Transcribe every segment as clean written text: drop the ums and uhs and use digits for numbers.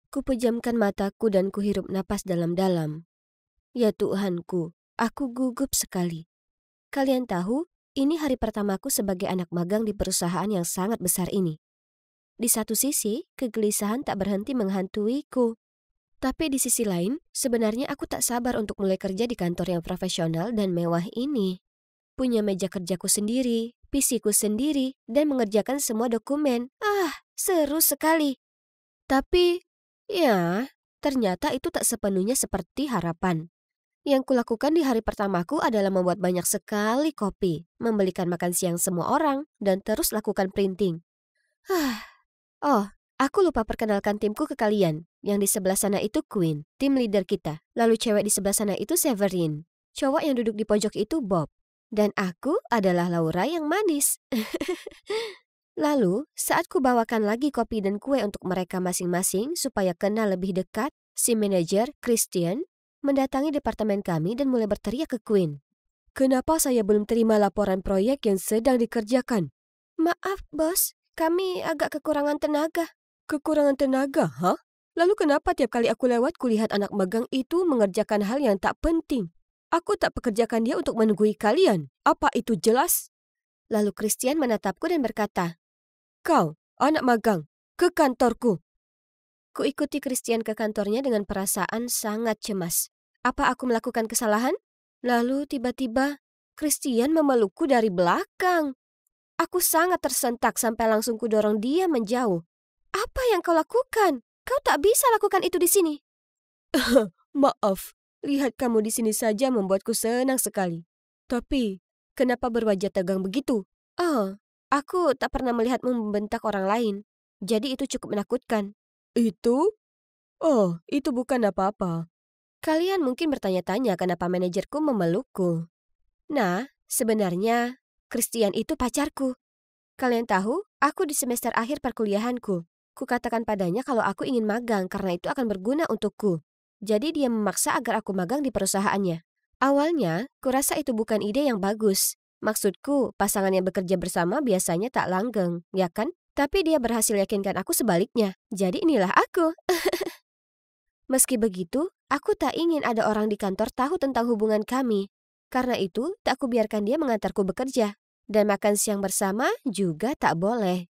Kupejamkan mataku dan kuhirup napas dalam-dalam. Ya Tuhanku, aku gugup sekali. Kalian tahu, ini hari pertamaku sebagai anak magang di perusahaan yang sangat besar ini. Di satu sisi, kegelisahan tak berhenti menghantuiku. Tapi di sisi lain, sebenarnya aku tak sabar untuk mulai kerja di kantor yang profesional dan mewah ini. Punya meja kerjaku sendiri, PC-ku sendiri, dan mengerjakan semua dokumen. Seru sekali. Tapi, ya, ternyata itu tak sepenuhnya seperti harapan. Yang kulakukan di hari pertamaku adalah membuat banyak sekali kopi, membelikan makan siang semua orang, dan terus lakukan printing. Oh, aku lupa perkenalkan timku ke kalian. Yang di sebelah sana itu Queen, tim leader kita. Lalu cewek di sebelah sana itu Severin. Cowok yang duduk di pojok itu Bob. Dan aku adalah Laura yang manis. Lalu, saat ku bawakan lagi kopi dan kue untuk mereka masing-masing supaya kenal lebih dekat, si manajer, Christian, mendatangi departemen kami dan mulai berteriak ke Queen. Kenapa saya belum terima laporan proyek yang sedang dikerjakan? Maaf, bos. Kami agak kekurangan tenaga. Kekurangan tenaga, hah? Lalu kenapa tiap kali aku lewat kulihat anak magang itu mengerjakan hal yang tak penting? Aku tak pekerjakan dia untuk menunggui kalian. Apa itu jelas? Lalu Christian menatapku dan berkata, Kau, anak magang, ke kantorku. Kuikuti Christian ke kantornya dengan perasaan sangat cemas. Apa aku melakukan kesalahan? Lalu tiba-tiba Christian memelukku dari belakang. Aku sangat tersentak sampai langsung kudorong dia menjauh. Apa yang kau lakukan? Kau tak bisa lakukan itu di sini. Maaf, lihat kamu di sini saja membuatku senang sekali. Tapi, kenapa berwajah tegang begitu? Oh, aku tak pernah melihatmu membentak orang lain. Jadi itu cukup menakutkan. Itu? Oh, itu bukan apa-apa. Kalian mungkin bertanya-tanya kenapa manajerku memelukku. Nah, sebenarnya Christian itu pacarku. Kalian tahu, aku di semester akhir perkuliahanku. Kukatakan padanya kalau aku ingin magang karena itu akan berguna untukku. Jadi dia memaksa agar aku magang di perusahaannya. Awalnya, kurasa itu bukan ide yang bagus. Maksudku, pasangan yang bekerja bersama biasanya tak langgeng, ya kan? Tapi dia berhasil yakinkan aku sebaliknya. Jadi inilah aku. Meski begitu, aku tak ingin ada orang di kantor tahu tentang hubungan kami. Karena itu, tak aku biarkan dia mengantarku bekerja. Dan makan siang bersama juga tak boleh.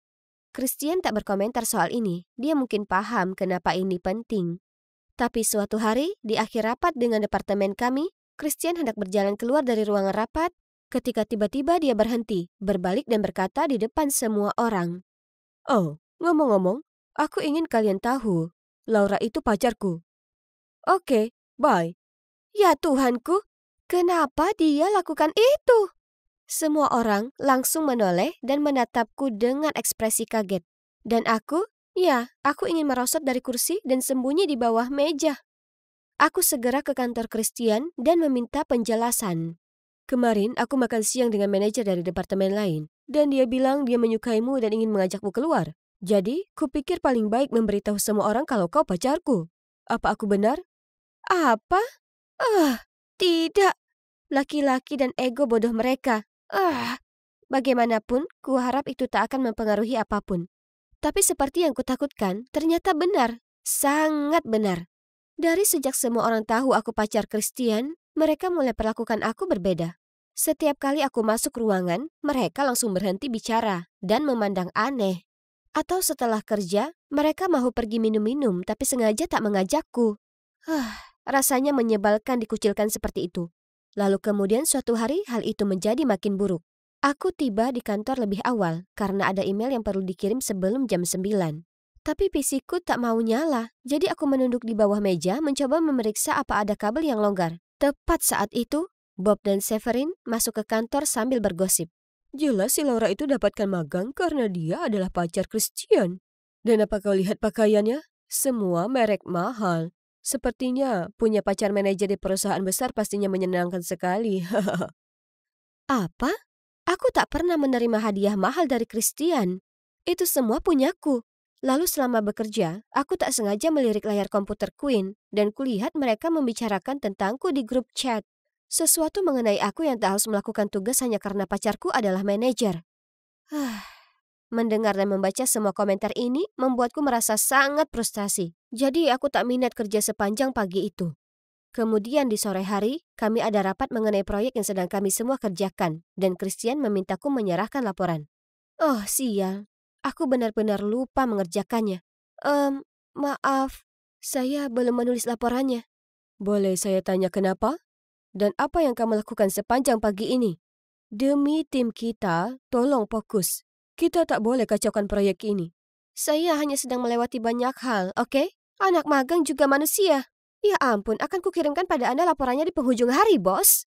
Christian tak berkomentar soal ini. Dia mungkin paham kenapa ini penting. Tapi suatu hari, di akhir rapat dengan departemen kami, Christian hendak berjalan keluar dari ruangan rapat ketika tiba-tiba dia berhenti, berbalik dan berkata di depan semua orang. Oh, ngomong-ngomong, aku ingin kalian tahu, Laura itu pacarku. Oke, bye. Ya Tuhanku, kenapa dia lakukan itu? Semua orang langsung menoleh dan menatapku dengan ekspresi kaget. Dan aku ingin merosot dari kursi dan sembunyi di bawah meja. Aku segera ke kantor Christian dan meminta penjelasan. Kemarin aku makan siang dengan manajer dari departemen lain, dan dia bilang dia menyukaimu dan ingin mengajakmu keluar. Jadi, kupikir paling baik memberitahu semua orang kalau kau pacarku. Apa aku benar? Apa? Tidak. Laki-laki dan ego bodoh mereka. Bagaimanapun, kuharap itu tak akan mempengaruhi apapun. Tapi seperti yang kutakutkan, ternyata benar. Sangat benar. Dari sejak semua orang tahu aku pacar Christian, mereka mulai perlakukan aku berbeda. Setiap kali aku masuk ruangan, mereka langsung berhenti bicara dan memandang aneh. Atau setelah kerja, mereka mau pergi minum-minum tapi sengaja tak mengajakku. Rasanya menyebalkan dikucilkan seperti itu. Lalu kemudian suatu hari hal itu menjadi makin buruk. Aku tiba di kantor lebih awal karena ada email yang perlu dikirim sebelum jam 9. Tapi PC-ku tak mau nyala, jadi aku menunduk di bawah meja mencoba memeriksa apa ada kabel yang longgar. Tepat saat itu, Bob dan Severin masuk ke kantor sambil bergosip. Jelas si Laura itu dapatkan magang karena dia adalah pacar Christian. Dan apa kau lihat pakaiannya? Semua merek mahal. Sepertinya punya pacar manajer di perusahaan besar pastinya menyenangkan sekali. Apa? Aku tak pernah menerima hadiah mahal dari Christian. Itu semua punyaku. Lalu selama bekerja, aku tak sengaja melirik layar komputer Queen dan kulihat mereka membicarakan tentangku di grup chat. Sesuatu mengenai aku yang tak harus melakukan tugas hanya karena pacarku adalah manajer. Mendengar dan membaca semua komentar ini membuatku merasa sangat frustasi. Jadi aku tak minat kerja sepanjang pagi itu. Kemudian di sore hari, kami ada rapat mengenai proyek yang sedang kami semua kerjakan, dan Christian memintaku menyerahkan laporan. Oh, sial. Aku benar-benar lupa mengerjakannya. Maaf, saya belum menulis laporannya. Boleh saya tanya kenapa? Dan apa yang kamu lakukan sepanjang pagi ini? Demi tim kita, tolong fokus. Kita tak boleh kacaukan proyek ini. Saya hanya sedang melewati banyak hal, oke? Anak magang juga manusia. Ya ampun, akan kukirimkan pada Anda laporannya di penghujung hari, bos.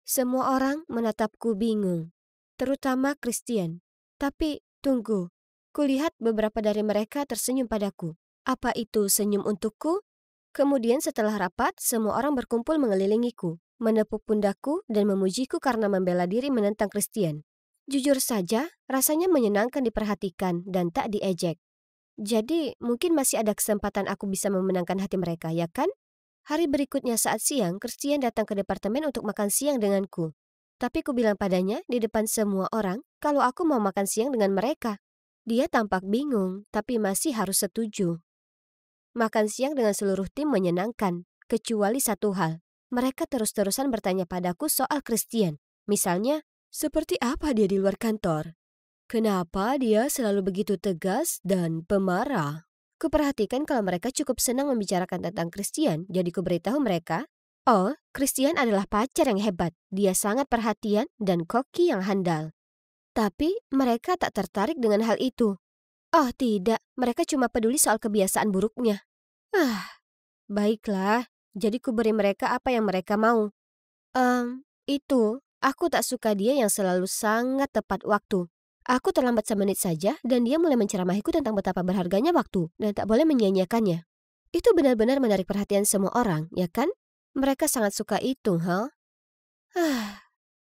Semua orang menatapku bingung, terutama Christian. Tapi tunggu, kulihat beberapa dari mereka tersenyum padaku. Apa itu senyum untukku? Kemudian setelah rapat, semua orang berkumpul mengelilingiku, menepuk pundakku dan memujiku karena membela diri menentang Christian. Jujur saja, rasanya menyenangkan diperhatikan dan tak diejek. Jadi, mungkin masih ada kesempatan aku bisa memenangkan hati mereka, ya kan? Hari berikutnya saat siang, Christian datang ke departemen untuk makan siang denganku. Tapi ku bilang padanya di depan semua orang kalau aku mau makan siang dengan mereka. Dia tampak bingung, tapi masih harus setuju. Makan siang dengan seluruh tim menyenangkan, kecuali satu hal. Mereka terus-terusan bertanya padaku soal Christian. Misalnya, seperti apa dia di luar kantor? Kenapa dia selalu begitu tegas dan pemarah? Kuperhatikan kalau mereka cukup senang membicarakan tentang Christian, jadi kuberitahu mereka, oh, Christian adalah pacar yang hebat. Dia sangat perhatian dan koki yang handal. Tapi mereka tak tertarik dengan hal itu. Oh tidak, mereka cuma peduli soal kebiasaan buruknya. Baiklah, jadi kuberi mereka apa yang mereka mau. Aku tak suka dia yang selalu sangat tepat waktu. Aku terlambat semenit saja dan dia mulai menceramahiku tentang betapa berharganya waktu dan tak boleh menyia-nyiakannya. Itu benar-benar menarik perhatian semua orang, ya kan? Mereka sangat suka itu,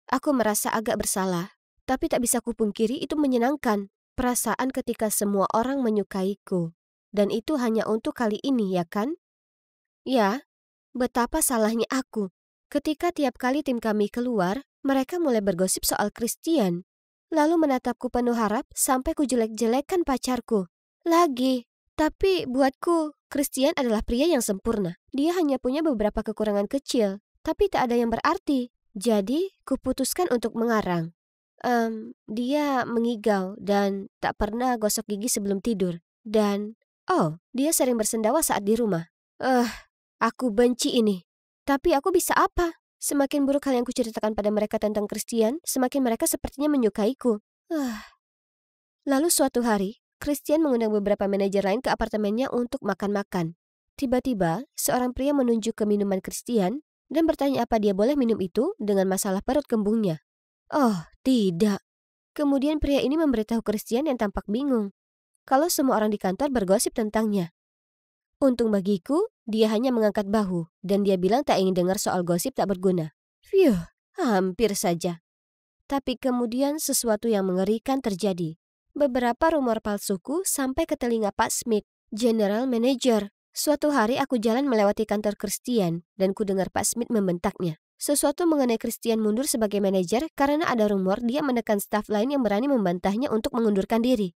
Aku merasa agak bersalah, tapi tak bisa kupungkiri itu menyenangkan. Perasaan ketika semua orang menyukaiku. Dan itu hanya untuk kali ini, ya kan? Ya, betapa salahnya aku. Ketika tiap kali tim kami keluar, mereka mulai bergosip soal Christian. Lalu menatapku penuh harap sampai ku jelek-jelekan pacarku. Lagi, tapi buatku, Christian adalah pria yang sempurna. Dia hanya punya beberapa kekurangan kecil, tapi tak ada yang berarti. Jadi, kuputuskan untuk mengarang. Dia mengigau dan tak pernah gosok gigi sebelum tidur. Dan, dia sering bersendawa saat di rumah. Aku benci ini. Tapi aku bisa apa? Semakin buruk hal yang kuceritakan pada mereka tentang Christian, semakin mereka sepertinya menyukaiku. Lalu suatu hari, Christian mengundang beberapa manajer lain ke apartemennya untuk makan-makan. Tiba-tiba, seorang pria menunjuk ke minuman Christian dan bertanya apa dia boleh minum itu dengan masalah perut kembungnya. Oh, tidak. Kemudian pria ini memberitahu Christian yang tampak bingung kalau semua orang di kantor bergosip tentangnya. Untung bagiku, dia hanya mengangkat bahu dan dia bilang tak ingin dengar soal gosip tak berguna. Phew, hampir saja. Tapi kemudian sesuatu yang mengerikan terjadi. Beberapa rumor palsuku sampai ke telinga Pak Smith, General Manager. Suatu hari aku jalan melewati kantor Christian dan ku dengar Pak Smith membentaknya. Sesuatu mengenai Christian mundur sebagai manajer karena ada rumor dia menekan staf lain yang berani membantahnya untuk mengundurkan diri.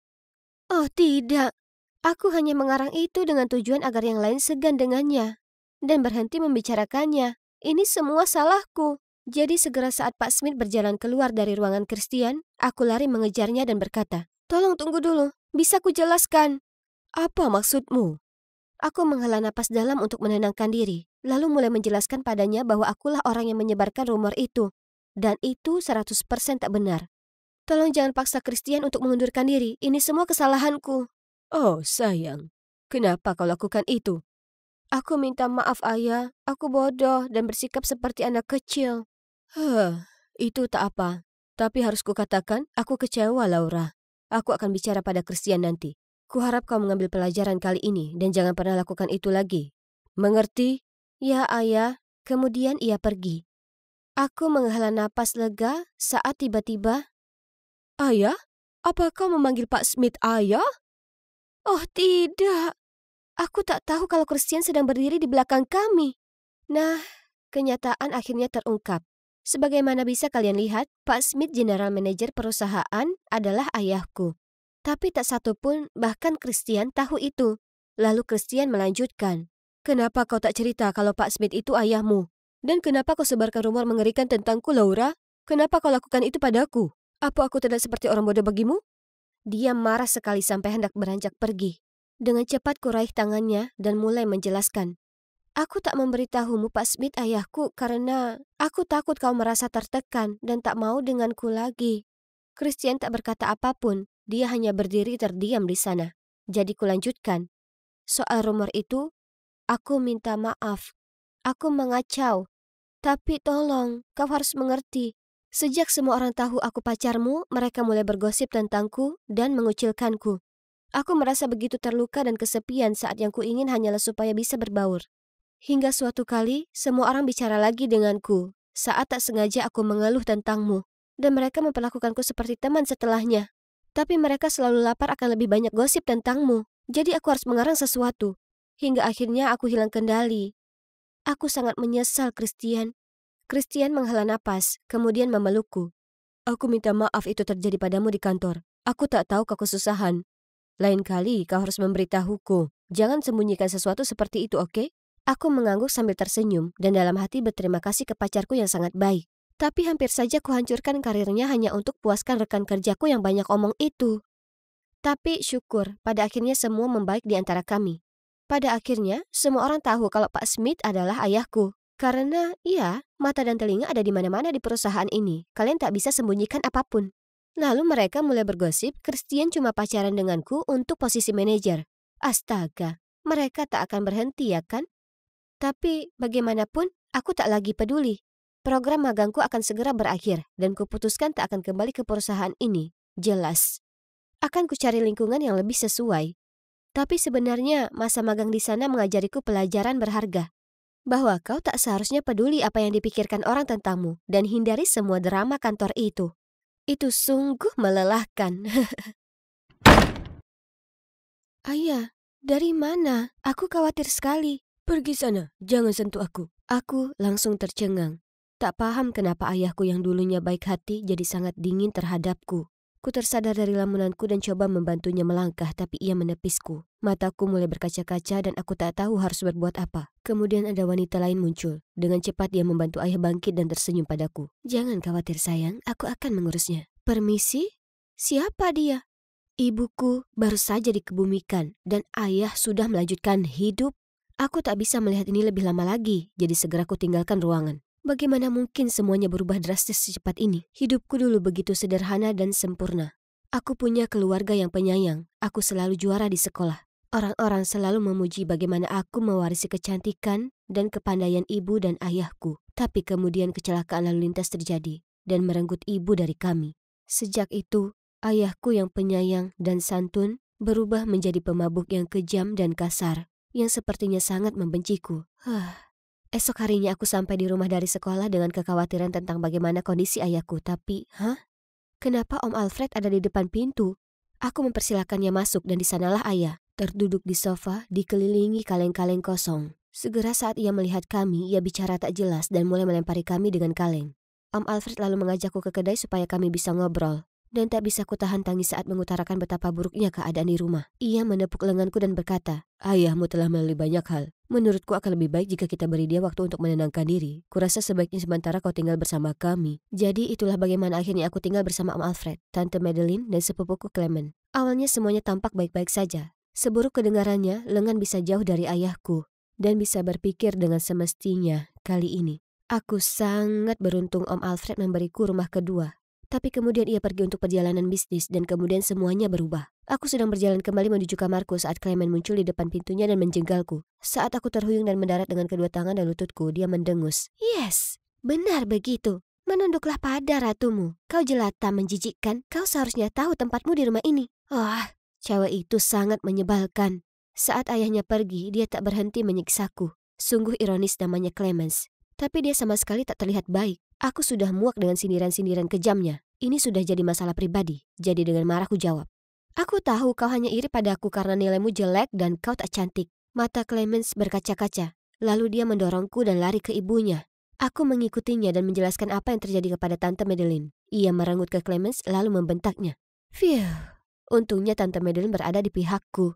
Oh tidak. Aku hanya mengarang itu dengan tujuan agar yang lain segan dengannya dan berhenti membicarakannya. Ini semua salahku. Jadi segera saat Pak Smith berjalan keluar dari ruangan Christian, aku lari mengejarnya dan berkata, "Tolong tunggu dulu, bisa ku jelaskan." "Apa maksudmu?" Aku menghela napas dalam untuk menenangkan diri, lalu mulai menjelaskan padanya bahwa akulah orang yang menyebarkan rumor itu. Dan itu 100% tak benar. "Tolong jangan paksa Christian untuk mengundurkan diri, ini semua kesalahanku." "Oh sayang, kenapa kau lakukan itu?" "Aku minta maaf ayah, aku bodoh dan bersikap seperti anak kecil." Itu tak apa. Tapi harus kukatakan, aku kecewa Laura. Aku akan bicara pada Christian nanti. Kuharap kau mengambil pelajaran kali ini dan jangan pernah lakukan itu lagi. Mengerti? Ya ayah. Kemudian ia pergi. Aku menghela napas lega saat tiba-tiba, "Ayah? Apa kau memanggil Pak Smith ayah?" "Oh tidak, aku tak tahu kalau Christian sedang berdiri di belakang kami." Nah, kenyataan akhirnya terungkap. Sebagaimana bisa kalian lihat, Pak Smith, General Manager perusahaan, adalah ayahku. Tapi tak satu pun, bahkan Christian tahu itu. Lalu Christian melanjutkan, "Kenapa kau tak cerita kalau Pak Smith itu ayahmu? Dan kenapa kau sebarkan rumor mengerikan tentangku, Laura? Kenapa kau lakukan itu padaku? Apa aku tidak seperti orang bodoh bagimu?" Dia marah sekali sampai hendak beranjak pergi. Dengan cepat kuraih tangannya dan mulai menjelaskan, "Aku tak memberitahumu Pak Smith ayahku karena aku takut kau merasa tertekan dan tak mau denganku lagi." Christian tak berkata apapun, dia hanya berdiri terdiam di sana. Jadi kulanjutkan, "Soal rumor itu, aku minta maaf. Aku mengacau. Tapi tolong, kau harus mengerti. Sejak semua orang tahu aku pacarmu, mereka mulai bergosip tentangku dan mengucilkanku. Aku merasa begitu terluka dan kesepian saat yang kuingin hanyalah supaya bisa berbaur. Hingga suatu kali, semua orang bicara lagi denganku. Saat tak sengaja aku mengeluh tentangmu. Dan mereka memperlakukanku seperti teman setelahnya. Tapi mereka selalu lapar akan lebih banyak gosip tentangmu. Jadi aku harus mengarang sesuatu. Hingga akhirnya aku hilang kendali. Aku sangat menyesal, Christian." Christian menghela napas, kemudian memelukku. "Aku minta maaf itu terjadi padamu di kantor. Aku tak tahu kau kesusahan. Lain kali kau harus memberitahuku. Jangan sembunyikan sesuatu seperti itu, oke?" Aku mengangguk sambil tersenyum dan dalam hati berterima kasih ke pacarku yang sangat baik. Tapi hampir saja kuhancurkan karirnya hanya untuk puaskan rekan kerjaku yang banyak omong itu. Tapi syukur, pada akhirnya semua membaik di antara kami. Pada akhirnya, semua orang tahu kalau Pak Smith adalah ayahku. Karena, ya, mata dan telinga ada di mana-mana di perusahaan ini. Kalian tak bisa sembunyikan apapun. Lalu mereka mulai bergosip, Christian cuma pacaran denganku untuk posisi manajer. Astaga, mereka tak akan berhenti ya kan? Tapi bagaimanapun, aku tak lagi peduli. Program magangku akan segera berakhir dan kuputuskan tak akan kembali ke perusahaan ini. Jelas. Akan kucari lingkungan yang lebih sesuai. Tapi sebenarnya masa magang di sana mengajariku pelajaran berharga. Bahwa kau tak seharusnya peduli apa yang dipikirkan orang tentangmu dan hindari semua drama kantor itu. Itu sungguh melelahkan. "Ayah, dari mana? Aku khawatir sekali." "Pergi sana, jangan sentuh aku." Aku langsung tercengang. Tak paham kenapa ayahku yang dulunya baik hati jadi sangat dingin terhadapku. Ku tersadar dari lamunanku dan coba membantunya melangkah, tapi ia menepisku. Mataku mulai berkaca-kaca dan aku tak tahu harus berbuat apa. Kemudian ada wanita lain muncul. Dengan cepat dia membantu ayah bangkit dan tersenyum padaku. "Jangan khawatir sayang, aku akan mengurusnya." "Permisi? Siapa dia?" "Ibuku baru saja dikebumikan dan ayah sudah melanjutkan hidup." Aku tak bisa melihat ini lebih lama lagi, jadi segera ku tinggalkan ruangan. Bagaimana mungkin semuanya berubah drastis secepat ini? Hidupku dulu begitu sederhana dan sempurna. Aku punya keluarga yang penyayang. Aku selalu juara di sekolah. Orang-orang selalu memuji bagaimana aku mewarisi kecantikan dan kepandaian ibu dan ayahku. Tapi kemudian kecelakaan lalu lintas terjadi dan merenggut ibu dari kami. Sejak itu, ayahku yang penyayang dan santun berubah menjadi pemabuk yang kejam dan kasar, yang sepertinya sangat membenciku. Esok harinya aku sampai di rumah dari sekolah dengan kekhawatiran tentang bagaimana kondisi ayahku. Tapi, kenapa Om Alfred ada di depan pintu? Aku mempersilakannya masuk dan di sanalah ayah, terduduk di sofa, dikelilingi kaleng-kaleng kosong. Segera saat ia melihat kami, ia bicara tak jelas dan mulai melempari kami dengan kaleng. Om Alfred lalu mengajakku ke kedai supaya kami bisa ngobrol. Dan tak bisa kutahan tangis saat mengutarakan betapa buruknya keadaan di rumah. Ia menepuk lenganku dan berkata, "Ayahmu telah melalui banyak hal. Menurutku akan lebih baik jika kita beri dia waktu untuk menenangkan diri. Kurasa sebaiknya sementara kau tinggal bersama kami." Jadi itulah bagaimana akhirnya aku tinggal bersama Om Alfred, Tante Madeline, dan sepupuku Clement. Awalnya semuanya tampak baik-baik saja. Seburuk kedengarannya, lengan bisa jauh dari ayahku dan bisa berpikir dengan semestinya kali ini. Aku sangat beruntung Om Alfred memberiku rumah kedua. Tapi kemudian ia pergi untuk perjalanan bisnis dan kemudian semuanya berubah. Aku sedang berjalan kembali menuju kamarku saat Clement muncul di depan pintunya dan menjegalku. Saat aku terhuyung dan mendarat dengan kedua tangan dan lututku, dia mendengus. "Yes, benar begitu. Menunduklah pada ratumu. Kau jelata menjijikkan. Kau seharusnya tahu tempatmu di rumah ini." Cewek itu sangat menyebalkan. Saat ayahnya pergi, dia tak berhenti menyiksaku. Sungguh ironis namanya Clemens. Tapi dia sama sekali tak terlihat baik. Aku sudah muak dengan sindiran-sindiran kejamnya. Ini sudah jadi masalah pribadi. Jadi dengan marah ku jawab, "Aku tahu kau hanya iri padaku karena nilaimu jelek dan kau tak cantik." Mata Clemens berkaca-kaca. Lalu dia mendorongku dan lari ke ibunya. Aku mengikutinya dan menjelaskan apa yang terjadi kepada Tante Madeline. Ia merenggut ke Clemens lalu membentaknya. "Phew, Untungnya Tante Madeline berada di pihakku.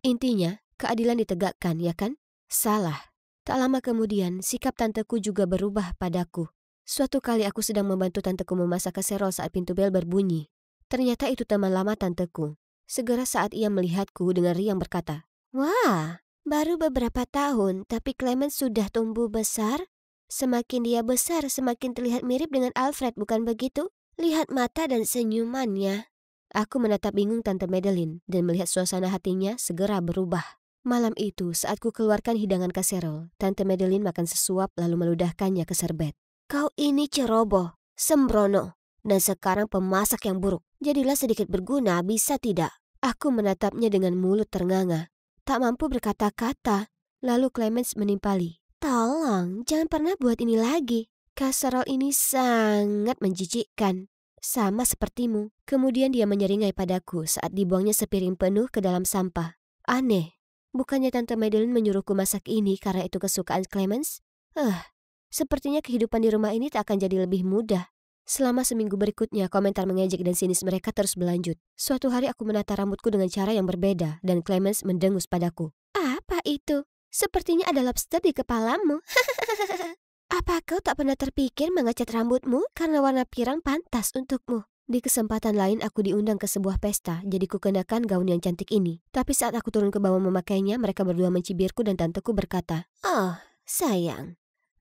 Intinya, keadilan ditegakkan, ya kan? Salah. Tak lama kemudian, sikap tanteku juga berubah padaku. Suatu kali aku sedang membantu tanteku memasak kaserol saat pintu bel berbunyi. Ternyata itu teman lama tanteku. Segera saat ia melihatku dengan riang berkata, "Wah, baru beberapa tahun, tapi Clement sudah tumbuh besar. Semakin dia besar, semakin terlihat mirip dengan Alfred, bukan begitu? Lihat mata dan senyumannya." Aku menatap bingung Tante Madeline dan melihat suasana hatinya segera berubah. Malam itu, saat ku keluarkan hidangan kaserol, Tante Madeline makan sesuap lalu meludahkannya ke serbet. "Kau ini ceroboh, sembrono, dan sekarang pemasak yang buruk. Jadilah sedikit berguna, bisa tidak?" Aku menatapnya dengan mulut ternganga. Tak mampu berkata-kata. Lalu Clemens menimpali, "Tolong, jangan pernah buat ini lagi. Kaserol ini sangat menjijikkan. Sama sepertimu." Kemudian dia menyeringai padaku saat dibuangnya sepiring penuh ke dalam sampah. Aneh, bukannya Tante Madeline menyuruhku masak ini karena itu kesukaan Clemens? Sepertinya kehidupan di rumah ini tak akan jadi lebih mudah. Selama seminggu berikutnya, komentar mengejek dan sinis mereka terus berlanjut. Suatu hari aku menata rambutku dengan cara yang berbeda dan Clemens mendengus padaku. "Apa itu? Sepertinya ada lobster di kepalamu." "Apa kau tak pernah terpikir mengecat rambutmu karena warna pirang pantas untukmu?" Di kesempatan lain aku diundang ke sebuah pesta, jadi ku kenakan gaun yang cantik ini. Tapi saat aku turun ke bawah memakainya, mereka berdua mencibirku dan tanteku berkata, "Oh, sayang,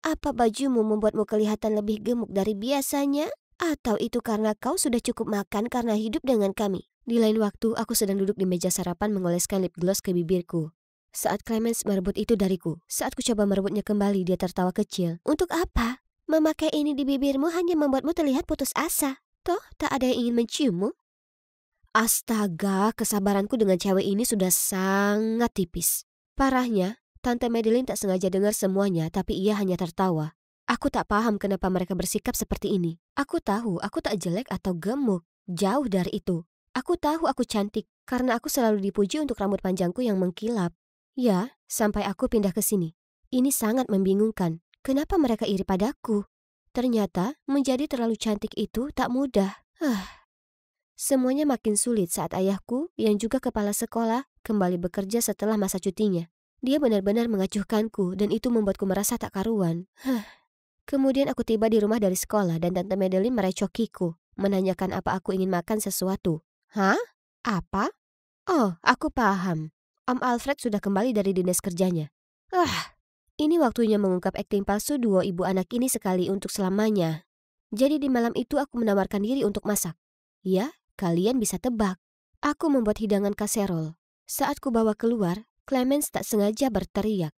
apa bajumu membuatmu kelihatan lebih gemuk dari biasanya? Atau itu karena kau sudah cukup makan karena hidup dengan kami?" Di lain waktu, aku sedang duduk di meja sarapan mengoleskan lip gloss ke bibirku. Saat Clemens merebut itu dariku, saat ku coba merebutnya kembali, dia tertawa kecil. "Untuk apa? Memakai ini di bibirmu hanya membuatmu terlihat putus asa. Toh, tak ada yang ingin menciummu." Astaga, kesabaranku dengan cewek ini sudah sangat tipis. Parahnya, Tante Madeline tak sengaja dengar semuanya, tapi ia hanya tertawa. Aku tak paham kenapa mereka bersikap seperti ini. Aku tahu aku tak jelek atau gemuk. Jauh dari itu. Aku tahu aku cantik, karena aku selalu dipuji untuk rambut panjangku yang mengkilap. Ya, sampai aku pindah ke sini. Ini sangat membingungkan. Kenapa mereka iri padaku? Ternyata, menjadi terlalu cantik itu tak mudah. Semuanya makin sulit saat ayahku, yang juga kepala sekolah, kembali bekerja setelah masa cutinya. Dia benar-benar mengacuhkanku dan itu membuatku merasa tak karuan. Kemudian aku tiba di rumah dari sekolah dan Tante Madeline merecokiku, menanyakan apa aku ingin makan sesuatu. "Hah? Apa? Oh, aku paham. Om Alfred sudah kembali dari dinas kerjanya." Ini waktunya mengungkap akting palsu dua ibu anak ini sekali untuk selamanya. Jadi di malam itu aku menawarkan diri untuk masak. Ya, kalian bisa tebak. Aku membuat hidangan kaserol. Saat ku bawa keluar, Clemens tak sengaja berteriak,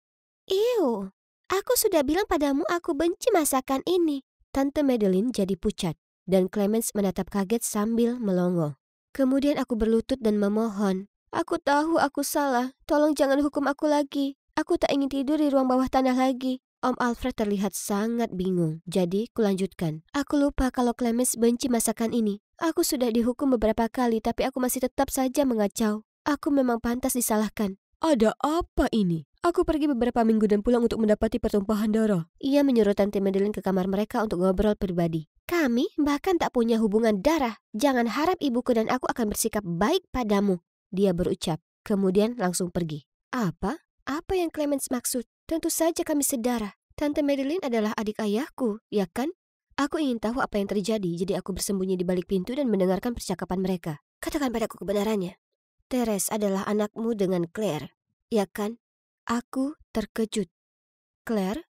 "Ew, aku sudah bilang padamu aku benci masakan ini." Tante Madeline jadi pucat, dan Clemens menatap kaget sambil melongo. Kemudian aku berlutut dan memohon, "Aku tahu aku salah, tolong jangan hukum aku lagi. Aku tak ingin tidur di ruang bawah tanah lagi." Om Alfred terlihat sangat bingung, jadi kulanjutkan. "Aku lupa kalau Clemens benci masakan ini. Aku sudah dihukum beberapa kali, tapi aku masih tetap saja mengacau. Aku memang pantas disalahkan." "Ada apa ini? Aku pergi beberapa minggu dan pulang untuk mendapati pertumpahan darah." Ia menyuruh Tante Madeline ke kamar mereka untuk ngobrol pribadi. "Kami bahkan tak punya hubungan darah. Jangan harap ibuku dan aku akan bersikap baik padamu," dia berucap. Kemudian langsung pergi. Apa? Apa yang Clemens maksud? Tentu saja kami sedara. Tante Madeline adalah adik ayahku, ya kan? Aku ingin tahu apa yang terjadi, jadi aku bersembunyi di balik pintu dan mendengarkan percakapan mereka. "Katakan padaku kebenarannya. Therese adalah anakmu dengan Claire, ya kan?" Aku terkejut. "Claire?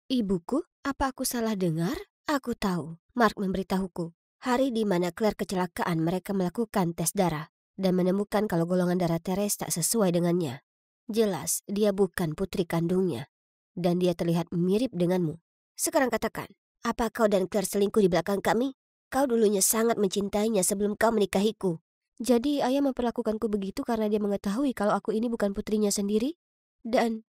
Ibuku? Apa aku salah dengar?" "Aku tahu. Mark memberitahuku. Hari di mana Claire kecelakaan, mereka melakukan tes darah dan menemukan kalau golongan darah Therese tak sesuai dengannya. Jelas, dia bukan putri kandungnya. Dan dia terlihat mirip denganmu. Sekarang katakan, apa kau dan Claire selingkuh di belakang kami? Kau dulunya sangat mencintainya sebelum kau menikahiku." "Jadi ayah memperlakukanku begitu karena dia mengetahui kalau aku ini bukan putrinya sendiri? Dan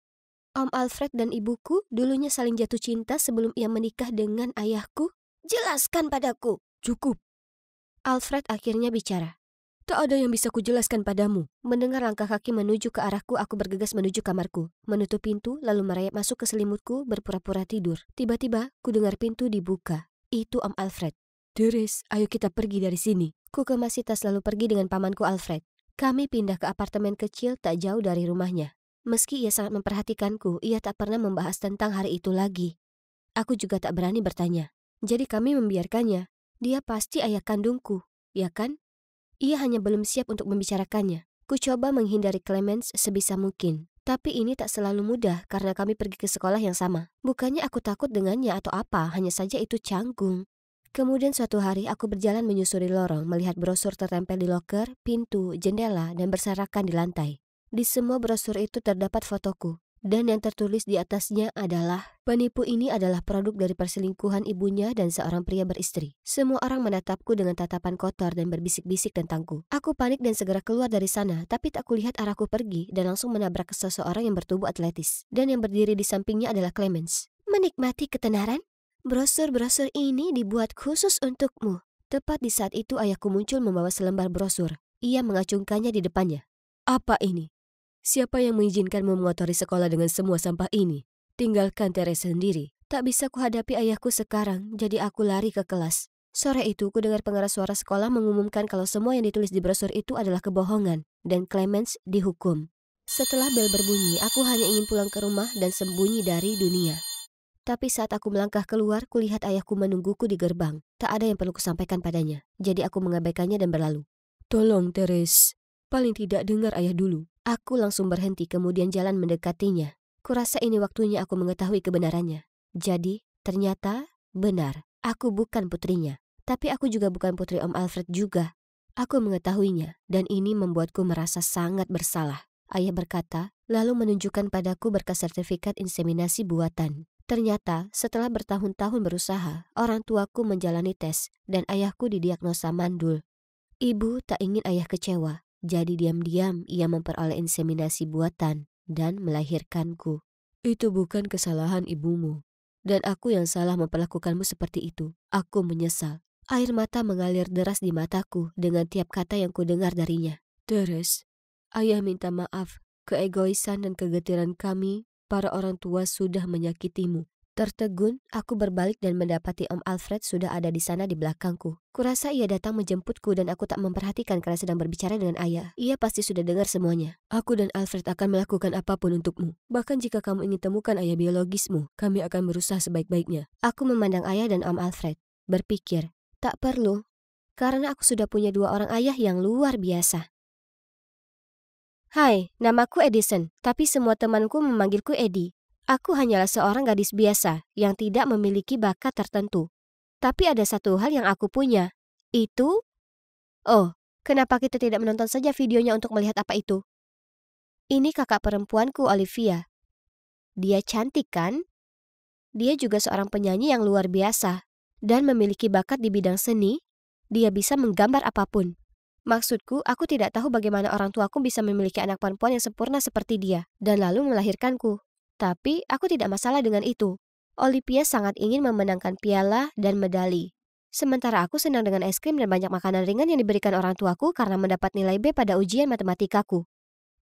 Om Alfred dan ibuku dulunya saling jatuh cinta sebelum ia menikah dengan ayahku?" "Jelaskan padaku." "Cukup." Alfred akhirnya bicara. "Tak ada yang bisa kujelaskan padamu." Mendengar langkah kaki menuju ke arahku, aku bergegas menuju kamarku, menutup pintu, lalu merayap masuk ke selimutku berpura-pura tidur. Tiba-tiba, ku dengar pintu dibuka. Itu Om Alfred. "Therese, ayo kita pergi dari sini. Ku kemasi tas lalu pergi dengan pamanku Alfred. Kami pindah ke apartemen kecil tak jauh dari rumahnya. Meski ia sangat memperhatikanku, ia tak pernah membahas tentang hari itu lagi. Aku juga tak berani bertanya. Jadi kami membiarkannya. Dia pasti ayah kandungku, ya kan? Ia hanya belum siap untuk membicarakannya. Ku coba menghindari Clemens sebisa mungkin. Tapi ini tak selalu mudah karena kami pergi ke sekolah yang sama. Bukannya aku takut dengannya atau apa, hanya saja itu canggung. Kemudian suatu hari aku berjalan menyusuri lorong melihat brosur tertempel di loker, pintu, jendela, dan berserakan di lantai. Di semua brosur itu terdapat fotoku. Dan yang tertulis di atasnya adalah, penipu ini adalah produk dari perselingkuhan ibunya dan seorang pria beristri. Semua orang menatapku dengan tatapan kotor dan berbisik-bisik tentangku. Aku panik dan segera keluar dari sana, tapi tak kulihat arahku pergi dan langsung menabrak seseorang yang bertubuh atletis. Dan yang berdiri di sampingnya adalah Clemens. Menikmati ketenaran? Brosur-brosur ini dibuat khusus untukmu. Tepat di saat itu ayahku muncul membawa selembar brosur. Ia mengacungkannya di depannya. Apa ini? Siapa yang mengizinkanmu mengotori sekolah dengan semua sampah ini? Tinggalkan Teres sendiri. Tak bisa kuhadapi ayahku sekarang, jadi aku lari ke kelas. Sore itu, ku dengar pengeras suara sekolah mengumumkan kalau semua yang ditulis di brosur itu adalah kebohongan, dan Clemens dihukum. Setelah bel berbunyi, aku hanya ingin pulang ke rumah dan sembunyi dari dunia. Tapi saat aku melangkah keluar, kulihat ayahku menungguku di gerbang. Tak ada yang perlu kusampaikan padanya, jadi aku mengabaikannya dan berlalu. Tolong, Teres. Paling tidak dengar ayah dulu. Aku langsung berhenti kemudian jalan mendekatinya. Kurasa ini waktunya aku mengetahui kebenarannya. Jadi, ternyata benar. Aku bukan putrinya. Tapi aku juga bukan putri Om Alfred juga. Aku mengetahuinya dan ini membuatku merasa sangat bersalah. Ayah berkata, lalu menunjukkan padaku berkas sertifikat inseminasi buatan. Ternyata, setelah bertahun-tahun berusaha, orang tuaku menjalani tes dan ayahku didiagnosa mandul. Ibu tak ingin ayah kecewa. Jadi diam-diam ia memperoleh inseminasi buatan dan melahirkanku. Itu bukan kesalahan ibumu. Dan aku yang salah memperlakukanmu seperti itu. Aku menyesal. Air mata mengalir deras di mataku dengan tiap kata yang kudengar darinya. Teres, ayah minta maaf. Keegoisan dan kegetiran kami, para orang tua sudah menyakitimu. Tertegun, aku berbalik dan mendapati Om Alfred sudah ada di sana di belakangku. Kurasa ia datang menjemputku dan aku tak memperhatikan karena sedang berbicara dengan ayah. Ia pasti sudah dengar semuanya. Aku dan Alfred akan melakukan apapun untukmu. Bahkan jika kamu ingin temukan ayah biologismu, kami akan berusaha sebaik-baiknya. Aku memandang ayah dan Om Alfred. Berpikir, tak perlu. Karena aku sudah punya dua orang ayah yang luar biasa. Hai, namaku Edison, tapi semua temanku memanggilku Eddie. Aku hanyalah seorang gadis biasa yang tidak memiliki bakat tertentu. Tapi ada satu hal yang aku punya. Itu... Oh, kenapa kita tidak menonton saja videonya untuk melihat apa itu? Ini kakak perempuanku, Olivia. Dia cantik kan? Dia juga seorang penyanyi yang luar biasa. Dan memiliki bakat di bidang seni. Dia bisa menggambar apapun. Maksudku, aku tidak tahu bagaimana orang tuaku bisa memiliki anak perempuan yang sempurna seperti dia. Dan lalu melahirkanku. Tapi aku tidak masalah dengan itu. Olivia sangat ingin memenangkan piala dan medali. Sementara aku senang dengan es krim dan banyak makanan ringan yang diberikan orang tuaku karena mendapat nilai B pada ujian matematikaku.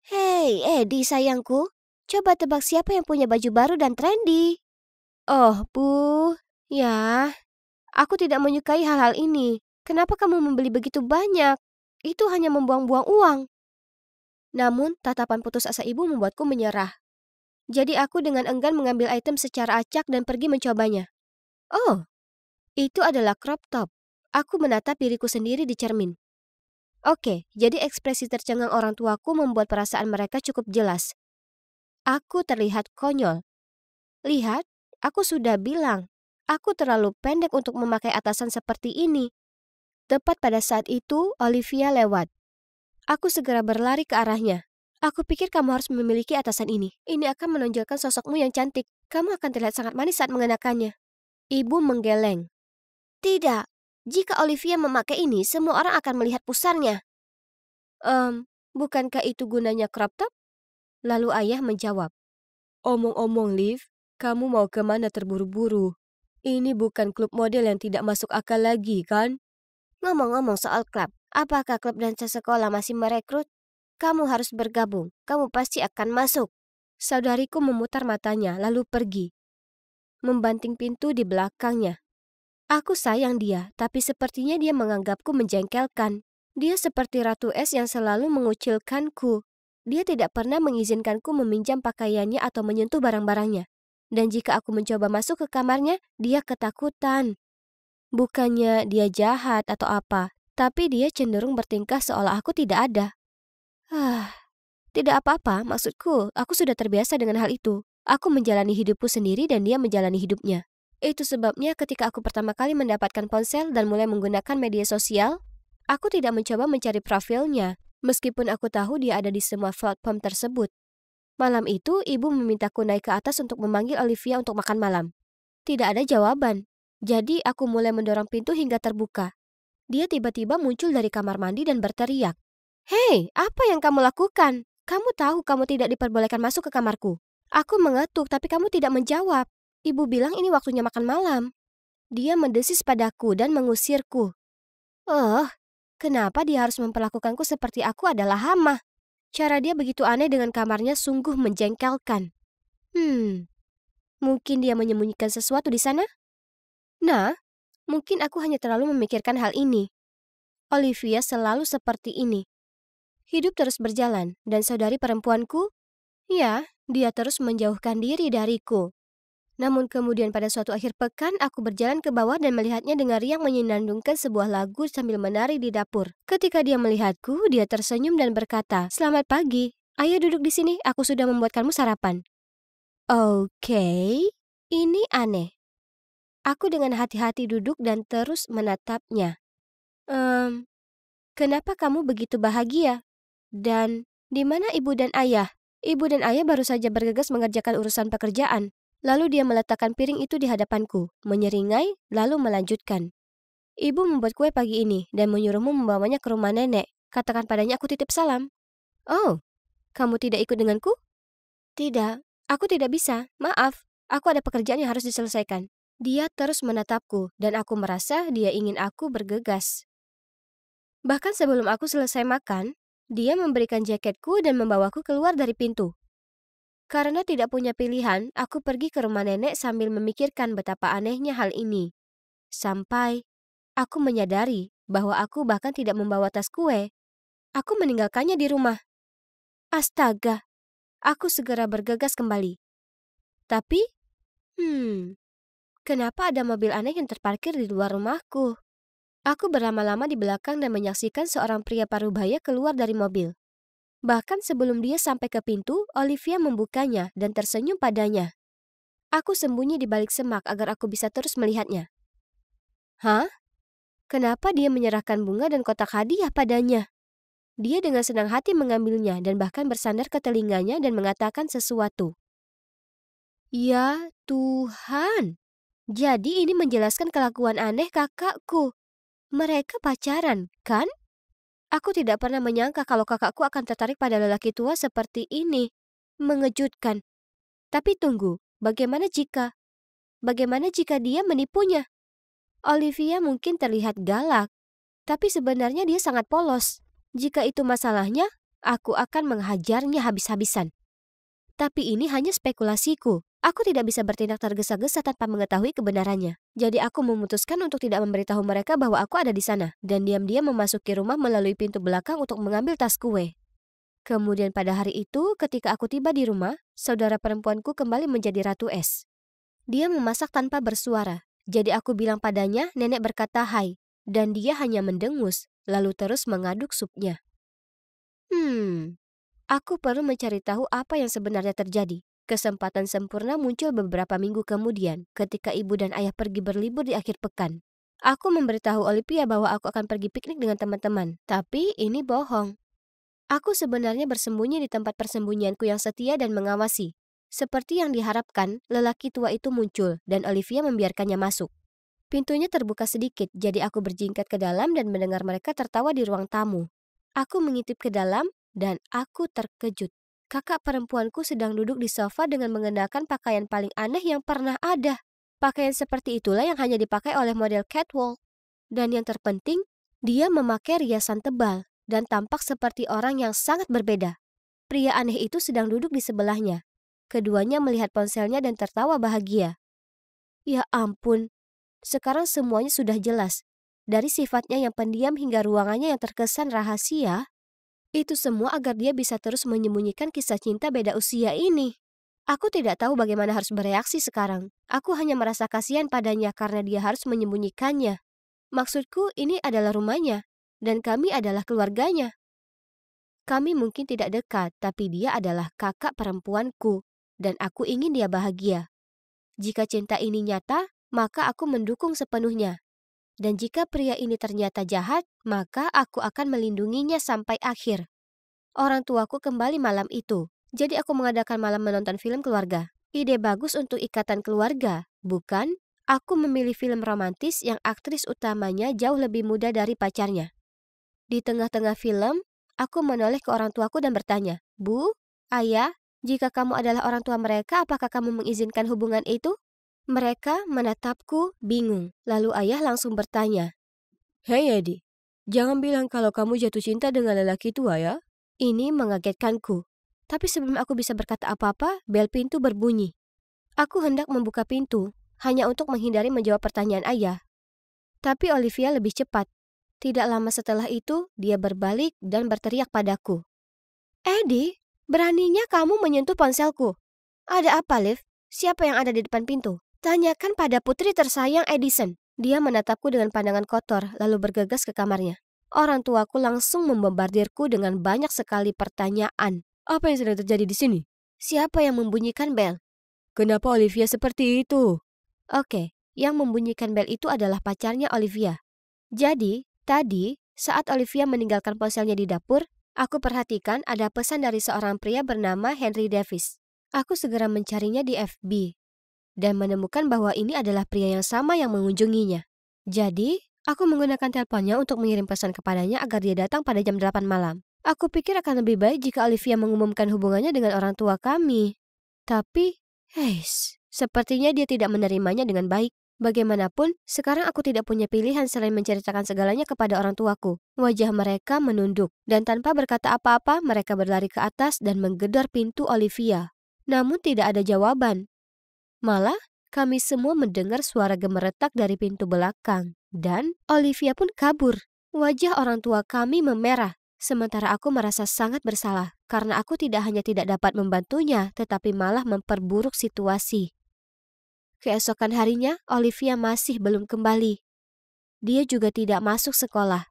Hei, Eddie sayangku. Coba tebak siapa yang punya baju baru dan trendy. Oh, Bu. Ya, aku tidak menyukai hal-hal ini. Kenapa kamu membeli begitu banyak? Itu hanya membuang-buang uang. Namun, tatapan putus asa ibu membuatku menyerah. Jadi aku dengan enggan mengambil item secara acak dan pergi mencobanya. Oh, itu adalah crop top. Aku menatap diriku sendiri di cermin. Oke, jadi ekspresi tercengang orang tuaku membuat perasaan mereka cukup jelas. Aku terlihat konyol. Lihat, aku sudah bilang, aku terlalu pendek untuk memakai atasan seperti ini. Tepat pada saat itu, Olivia lewat. Aku segera berlari ke arahnya. Aku pikir kamu harus memiliki atasan ini. Ini akan menonjolkan sosokmu yang cantik. Kamu akan terlihat sangat manis saat mengenakannya. Ibu menggeleng. Tidak. Jika Olivia memakai ini, semua orang akan melihat pusarnya. Bukankah itu gunanya crop top? Lalu ayah menjawab. Omong-omong, Liv, kamu mau kemana terburu-buru? Ini bukan klub model yang tidak masuk akal lagi, kan? Ngomong-ngomong soal klub, apakah klub dansa sekolah masih merekrut? Kamu harus bergabung, kamu pasti akan masuk. Saudariku memutar matanya lalu pergi, membanting pintu di belakangnya. Aku sayang dia, tapi sepertinya dia menganggapku menjengkelkan. Dia seperti Ratu Es yang selalu mengucilkanku. Dia tidak pernah mengizinkanku meminjam pakaiannya atau menyentuh barang-barangnya. Dan jika aku mencoba masuk ke kamarnya, dia ketakutan. Bukannya dia jahat atau apa, tapi dia cenderung bertingkah seolah aku tidak ada. Tidak apa-apa, maksudku, aku sudah terbiasa dengan hal itu. Aku menjalani hidupku sendiri dan dia menjalani hidupnya. Itu sebabnya ketika aku pertama kali mendapatkan ponsel dan mulai menggunakan media sosial, aku tidak mencoba mencari profilnya, meskipun aku tahu dia ada di semua platform tersebut. Malam itu, ibu memintaku naik ke atas untuk memanggil Olivia untuk makan malam. Tidak ada jawaban. Jadi, aku mulai mendorong pintu hingga terbuka. Dia tiba-tiba muncul dari kamar mandi dan berteriak. "Hei, apa yang kamu lakukan? Kamu tahu kamu tidak diperbolehkan masuk ke kamarku." Aku mengetuk, tapi kamu tidak menjawab. Ibu bilang ini waktunya makan malam. Dia mendesis padaku dan mengusirku. Kenapa dia harus memperlakukanku seperti aku adalah hama? Cara dia begitu aneh dengan kamarnya sungguh menjengkelkan. Mungkin dia menyembunyikan sesuatu di sana? Nah, mungkin aku hanya terlalu memikirkan hal ini. Olivia selalu seperti ini. Hidup terus berjalan, dan saudari perempuanku, ya, dia terus menjauhkan diri dariku. Namun kemudian pada suatu akhir pekan, aku berjalan ke bawah dan melihatnya dengan riang menyenandungkan sebuah lagu sambil menari di dapur. Ketika dia melihatku, dia tersenyum dan berkata, "Selamat pagi. Ayo duduk di sini, aku sudah membuatkanmu sarapan." Oke, ini aneh. Aku dengan hati-hati duduk dan terus menatapnya. Kenapa kamu begitu bahagia? Dan di mana ibu dan ayah? Ibu dan ayah baru saja bergegas mengerjakan urusan pekerjaan. Lalu dia meletakkan piring itu di hadapanku, menyeringai, lalu melanjutkan. "Ibu membuat kue pagi ini dan menyuruhmu membawanya ke rumah nenek. Katakan padanya aku titip salam." "Oh, kamu tidak ikut denganku?" "Tidak, aku tidak bisa. Maaf, aku ada pekerjaan yang harus diselesaikan." Dia terus menatapku dan aku merasa dia ingin aku bergegas. Bahkan sebelum aku selesai makan, dia memberikan jaketku dan membawaku keluar dari pintu. Karena tidak punya pilihan, aku pergi ke rumah nenek sambil memikirkan betapa anehnya hal ini. Sampai aku menyadari bahwa aku bahkan tidak membawa tas kue. Aku meninggalkannya di rumah. Astaga, aku segera bergegas kembali. Tapi, kenapa ada mobil aneh yang terparkir di luar rumahku? Aku berlama-lama di belakang dan menyaksikan seorang pria parubaya keluar dari mobil. Bahkan sebelum dia sampai ke pintu, Olivia membukanya dan tersenyum padanya. Aku sembunyi di balik semak agar aku bisa terus melihatnya. Hah? Kenapa dia menyerahkan bunga dan kotak hadiah padanya? Dia dengan senang hati mengambilnya dan bahkan bersandar ke telinganya dan mengatakan sesuatu. Ya Tuhan, jadi ini menjelaskan kelakuan aneh kakakku. Mereka pacaran, kan? Aku tidak pernah menyangka kalau kakakku akan tertarik pada lelaki tua seperti ini. Mengejutkan. Tapi tunggu, bagaimana jika dia menipunya? Olivia mungkin terlihat galak, tapi sebenarnya dia sangat polos. Jika itu masalahnya, aku akan menghajarnya habis-habisan. Tapi ini hanya spekulasiku. Aku tidak bisa bertindak tergesa-gesa tanpa mengetahui kebenarannya. Jadi aku memutuskan untuk tidak memberitahu mereka bahwa aku ada di sana dan diam-diam memasuki rumah melalui pintu belakang untuk mengambil tas kue. Kemudian pada hari itu, ketika aku tiba di rumah, saudara perempuanku kembali menjadi Ratu Es. Dia memasak tanpa bersuara. Jadi aku bilang padanya, nenek berkata hai, dan dia hanya mendengus, lalu terus mengaduk supnya. Aku perlu mencari tahu apa yang sebenarnya terjadi. Kesempatan sempurna muncul beberapa minggu kemudian ketika ibu dan ayah pergi berlibur di akhir pekan. Aku memberitahu Olivia bahwa aku akan pergi piknik dengan teman-teman, tapi ini bohong. Aku sebenarnya bersembunyi di tempat persembunyianku yang setia dan mengawasi. Seperti yang diharapkan, lelaki tua itu muncul dan Olivia membiarkannya masuk. Pintunya terbuka sedikit, jadi aku berjingkat ke dalam dan mendengar mereka tertawa di ruang tamu. Aku mengintip ke dalam dan aku terkejut. Kakak perempuanku sedang duduk di sofa dengan mengenakan pakaian paling aneh yang pernah ada. Pakaian seperti itulah yang hanya dipakai oleh model catwalk. Dan yang terpenting, dia memakai riasan tebal dan tampak seperti orang yang sangat berbeda. Pria aneh itu sedang duduk di sebelahnya. Keduanya melihat ponselnya dan tertawa bahagia. Ya ampun, Sekarang semuanya sudah jelas. Dari sifatnya yang pendiam hingga ruangannya yang terkesan rahasia, itu semua agar dia bisa terus menyembunyikan kisah cinta beda usia ini. Aku tidak tahu bagaimana harus bereaksi sekarang. Aku hanya merasa kasihan padanya karena dia harus menyembunyikannya. Maksudku, ini adalah rumahnya, dan kami adalah keluarganya. Kami mungkin tidak dekat, tapi dia adalah kakak perempuanku, dan aku ingin dia bahagia. Jika cinta ini nyata, maka aku mendukung sepenuhnya. Dan jika pria ini ternyata jahat, maka aku akan melindunginya sampai akhir. Orang tuaku kembali malam itu, jadi aku mengadakan malam menonton film keluarga. Ide bagus untuk ikatan keluarga, bukan? Aku memilih film romantis yang aktris utamanya jauh lebih muda dari pacarnya. Di tengah-tengah film, aku menoleh ke orang tuaku dan bertanya, "Bu, Ayah, jika kamu adalah orang tua mereka, apakah kamu mengizinkan hubungan itu?" Mereka menatapku bingung. Lalu ayah langsung bertanya, "Hei Edi, jangan bilang kalau kamu jatuh cinta dengan lelaki tua ya." Ini mengagetkanku. Tapi sebelum aku bisa berkata apa-apa, bel pintu berbunyi. Aku hendak membuka pintu, hanya untuk menghindari menjawab pertanyaan ayah. Tapi Olivia lebih cepat. Tidak lama setelah itu, dia berbalik dan berteriak padaku. "Edi, beraninya kamu menyentuh ponselku. Ada apa, Liv? Siapa yang ada di depan pintu? Tanyakan pada putri tersayang Edison." Dia menatapku dengan pandangan kotor, lalu bergegas ke kamarnya. Orang tuaku langsung membombardirku dengan banyak sekali pertanyaan. "Apa yang sedang terjadi di sini? Siapa yang membunyikan bel? Kenapa Olivia seperti itu?" Oke, yang membunyikan bel itu adalah pacarnya Olivia. Jadi, tadi, saat Olivia meninggalkan ponselnya di dapur, aku perhatikan ada pesan dari seorang pria bernama Henry Davis. Aku segera mencarinya di FB dan menemukan bahwa ini adalah pria yang sama yang mengunjunginya. Jadi, aku menggunakan teleponnya untuk mengirim pesan kepadanya agar dia datang pada jam 8 malam. Aku pikir akan lebih baik jika Olivia mengumumkan hubungannya dengan orang tua kami. Tapi, sepertinya dia tidak menerimanya dengan baik. Bagaimanapun, sekarang aku tidak punya pilihan selain menceritakan segalanya kepada orang tuaku. Wajah mereka menunduk, dan tanpa berkata apa-apa, mereka berlari ke atas dan menggedor pintu Olivia. Namun tidak ada jawaban. Malah, kami semua mendengar suara gemeretak dari pintu belakang. Dan Olivia pun kabur. Wajah orang tua kami memerah. Sementara aku merasa sangat bersalah. Karena aku tidak hanya tidak dapat membantunya, tetapi malah memperburuk situasi. Keesokan harinya, Olivia masih belum kembali. Dia juga tidak masuk sekolah.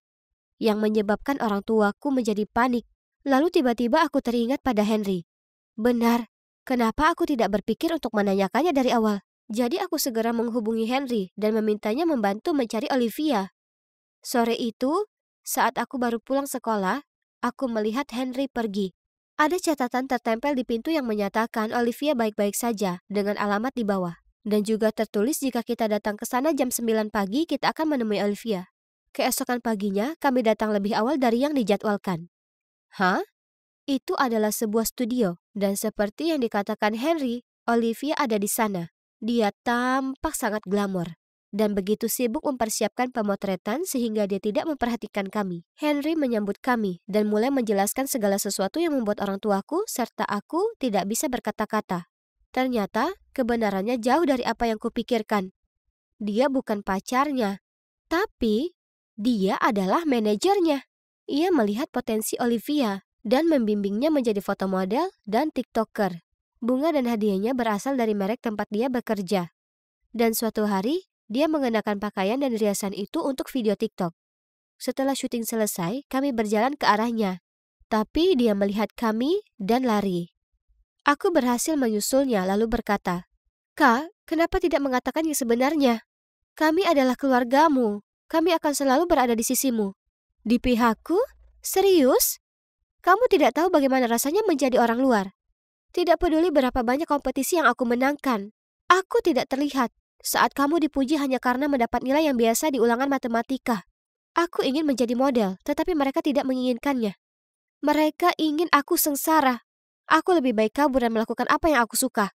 Yang menyebabkan orang tuaku menjadi panik. Lalu tiba-tiba aku teringat pada Henry. Benar. Kenapa aku tidak berpikir untuk menanyakannya dari awal? Jadi aku segera menghubungi Henry dan memintanya membantu mencari Olivia. Sore itu, saat aku baru pulang sekolah, aku melihat Henry pergi. Ada catatan tertempel di pintu yang menyatakan Olivia baik-baik saja dengan alamat di bawah. Dan juga tertulis jika kita datang ke sana jam 9 pagi, kita akan menemui Olivia. Keesokan paginya, kami datang lebih awal dari yang dijadwalkan. Hah? Itu adalah sebuah studio, dan seperti yang dikatakan Henry, Olivia ada di sana. Dia tampak sangat glamor, dan begitu sibuk mempersiapkan pemotretan sehingga dia tidak memperhatikan kami. Henry menyambut kami, dan mulai menjelaskan segala sesuatu yang membuat orang tuaku serta aku tidak bisa berkata-kata. Ternyata, kebenarannya jauh dari apa yang kupikirkan. Dia bukan pacarnya, tapi dia adalah manajernya. Ia melihat potensi Olivia dan membimbingnya menjadi foto model dan TikToker. Bunga dan hadiahnya berasal dari merek tempat dia bekerja. Dan suatu hari, dia mengenakan pakaian dan riasan itu untuk video TikTok. Setelah syuting selesai, kami berjalan ke arahnya. Tapi dia melihat kami dan lari. Aku berhasil menyusulnya lalu berkata, "Kak, kenapa tidak mengatakan yang sebenarnya? Kami adalah keluargamu. Kami akan selalu berada di sisimu." Di pihakku? Serius? Kamu tidak tahu bagaimana rasanya menjadi orang luar. Tidak peduli berapa banyak kompetisi yang aku menangkan. Aku tidak terlihat saat kamu dipuji hanya karena mendapat nilai yang biasa di ulangan matematika. Aku ingin menjadi model, tetapi mereka tidak menginginkannya. Mereka ingin aku sengsara. Aku lebih baik kabur dan melakukan apa yang aku suka.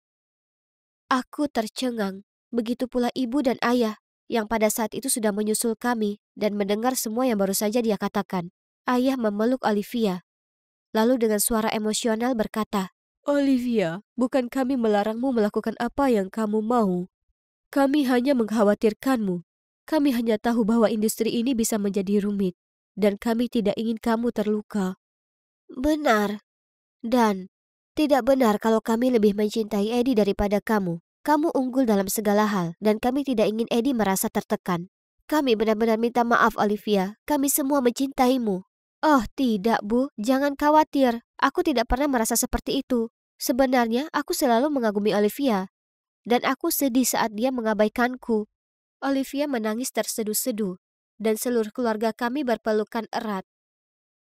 Aku tercengang. Begitu pula ibu dan ayah, yang pada saat itu sudah menyusul kami dan mendengar semua yang baru saja dia katakan. Ayah memeluk Olivia. Lalu dengan suara emosional berkata, "Olivia, bukan kami melarangmu melakukan apa yang kamu mau. Kami hanya mengkhawatirkanmu. Kami hanya tahu bahwa industri ini bisa menjadi rumit, dan kami tidak ingin kamu terluka. Benar. Dan tidak benar kalau kami lebih mencintai Eddie daripada kamu. Kamu unggul dalam segala hal, dan kami tidak ingin Eddie merasa tertekan. Kami benar-benar minta maaf, Olivia. Kami semua mencintaimu. Oh, tidak, Bu. Jangan khawatir. Aku tidak pernah merasa seperti itu. Sebenarnya, aku selalu mengagumi Olivia. Dan aku sedih saat dia mengabaikanku. Olivia menangis terseduh-seduh, dan seluruh keluarga kami berpelukan erat.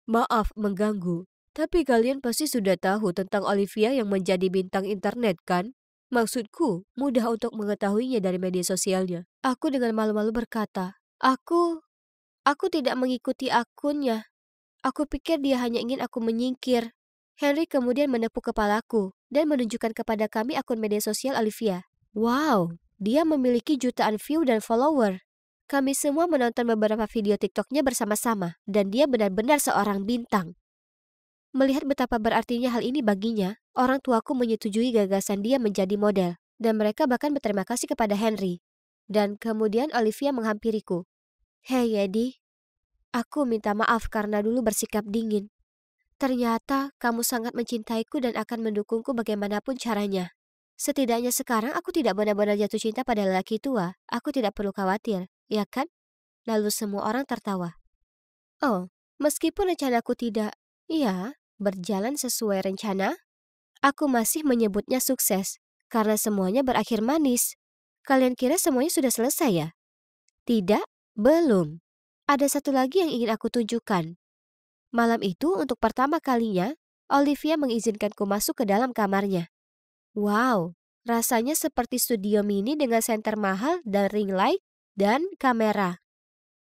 Maaf mengganggu, tapi kalian pasti sudah tahu tentang Olivia yang menjadi bintang internet, kan? Maksudku, mudah untuk mengetahuinya dari media sosialnya. Aku dengan malu-malu berkata, Aku tidak mengikuti akunnya. Aku pikir dia hanya ingin aku menyingkir. Henry kemudian menepuk kepalaku dan menunjukkan kepada kami akun media sosial Olivia. Wow, dia memiliki jutaan view dan follower. Kami semua menonton beberapa video TikToknya bersama-sama, dan dia benar-benar seorang bintang. Melihat betapa berartinya hal ini baginya, orang tuaku menyetujui gagasan dia menjadi model, dan mereka bahkan berterima kasih kepada Henry. Dan kemudian Olivia menghampiriku. Hei Eddie, aku minta maaf karena dulu bersikap dingin. Ternyata kamu sangat mencintaiku dan akan mendukungku bagaimanapun caranya. Setidaknya sekarang aku tidak benar-benar jatuh cinta pada lelaki tua. Aku tidak perlu khawatir, ya kan? Lalu semua orang tertawa. Oh, meskipun rencanaku tidak, berjalan sesuai rencana, aku masih menyebutnya sukses, karena semuanya berakhir manis. Kalian kira semuanya sudah selesai ya? Tidak, belum. Ada satu lagi yang ingin aku tunjukkan. Malam itu untuk pertama kalinya, Olivia mengizinkanku masuk ke dalam kamarnya. Wow, rasanya seperti studio mini dengan senter mahal dan ring light dan kamera.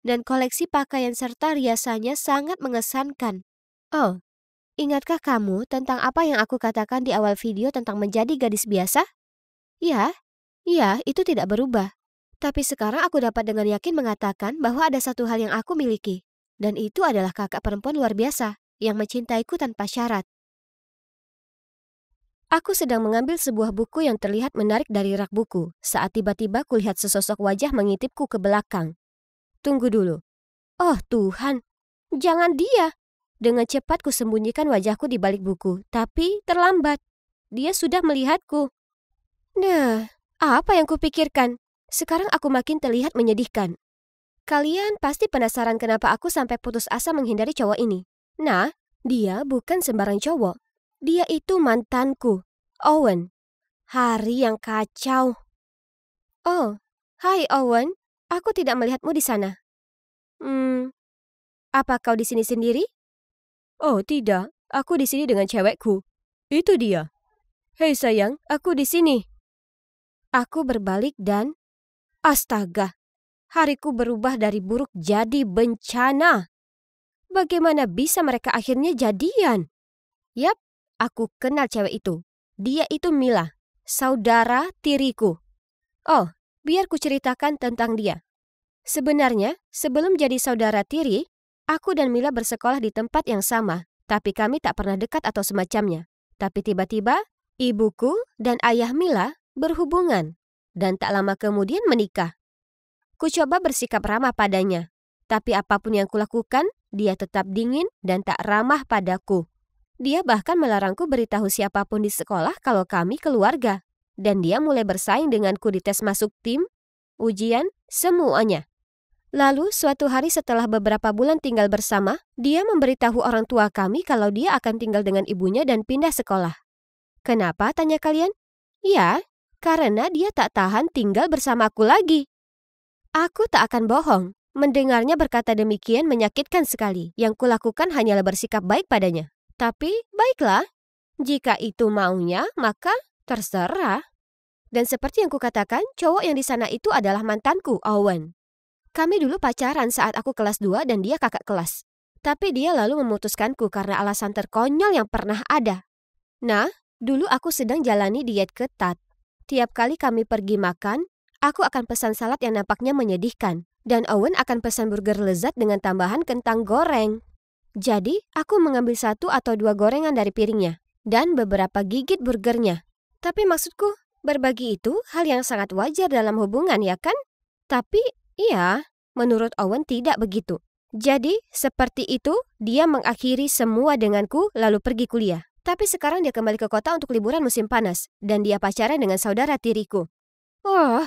Dan koleksi pakaian serta riasannya sangat mengesankan. Oh, ingatkah kamu tentang apa yang aku katakan di awal video tentang menjadi gadis biasa? Ya, itu tidak berubah. Tapi sekarang aku dapat dengan yakin mengatakan bahwa ada satu hal yang aku miliki. Dan itu adalah kakak perempuan luar biasa yang mencintaiku tanpa syarat. Aku sedang mengambil sebuah buku yang terlihat menarik dari rak buku saat tiba-tiba kulihat sesosok wajah mengintipku ke belakang. Tunggu dulu. Oh Tuhan, jangan dia. Dengan cepat kusembunyikan wajahku di balik buku, tapi terlambat. Dia sudah melihatku. Nah, apa yang kupikirkan? Sekarang aku makin terlihat menyedihkan. Kalian pasti penasaran kenapa aku sampai putus asa menghindari cowok ini. Nah, dia bukan sembarang cowok. Dia itu mantanku, Owen. Hari yang kacau. Oh, hai Owen. Aku tidak melihatmu di sana. Apa kau di sini sendiri? Oh, tidak. Aku di sini dengan cewekku. Itu dia. Hei sayang, aku di sini. Aku berbalik dan... Astaga, hariku berubah dari buruk jadi bencana. Bagaimana bisa mereka akhirnya jadian? Yap, aku kenal cewek itu. Dia itu Mila, saudara tiriku. Oh, biar ku ceritakan tentang dia. Sebenarnya, sebelum jadi saudara tiri, aku dan Mila bersekolah di tempat yang sama, tapi kami tak pernah dekat atau semacamnya. Tapi tiba-tiba, ibuku dan ayah Mila berhubungan, dan tak lama kemudian menikah. Ku coba bersikap ramah padanya, tapi apapun yang kulakukan, dia tetap dingin dan tak ramah padaku. Dia bahkan melarangku beritahu siapapun di sekolah kalau kami keluarga. Dan dia mulai bersaing denganku di tes masuk tim, ujian, semuanya. Lalu suatu hari setelah beberapa bulan tinggal bersama, dia memberitahu orang tua kami kalau dia akan tinggal dengan ibunya dan pindah sekolah. Kenapa, tanya kalian? Ya, karena dia tak tahan tinggal bersamaku lagi. Aku tak akan bohong. Mendengarnya berkata demikian menyakitkan sekali. Yang kulakukan hanyalah bersikap baik padanya. Tapi, baiklah. Jika itu maunya, maka terserah. Dan seperti yang kukatakan, cowok yang di sana itu adalah mantanku, Owen. Kami dulu pacaran saat aku kelas 2 dan dia kakak kelas. Tapi dia lalu memutuskanku karena alasan terkonyol yang pernah ada. Nah, dulu aku sedang jalani diet ketat. Tiap kali kami pergi makan, aku akan pesan salad yang nampaknya menyedihkan. Dan Owen akan pesan burger lezat dengan tambahan kentang goreng. Jadi, aku mengambil 1 atau 2 gorengan dari piringnya. Dan beberapa gigit burgernya. Tapi maksudku, Berbagi itu hal yang sangat wajar dalam hubungan, ya kan? Tapi, iya, menurut Owen tidak begitu. Jadi, seperti itu, dia mengakhiri semua denganku lalu pergi kuliah. Tapi sekarang dia kembali ke kota untuk liburan musim panas, dan dia pacaran dengan saudara tiriku. Oh,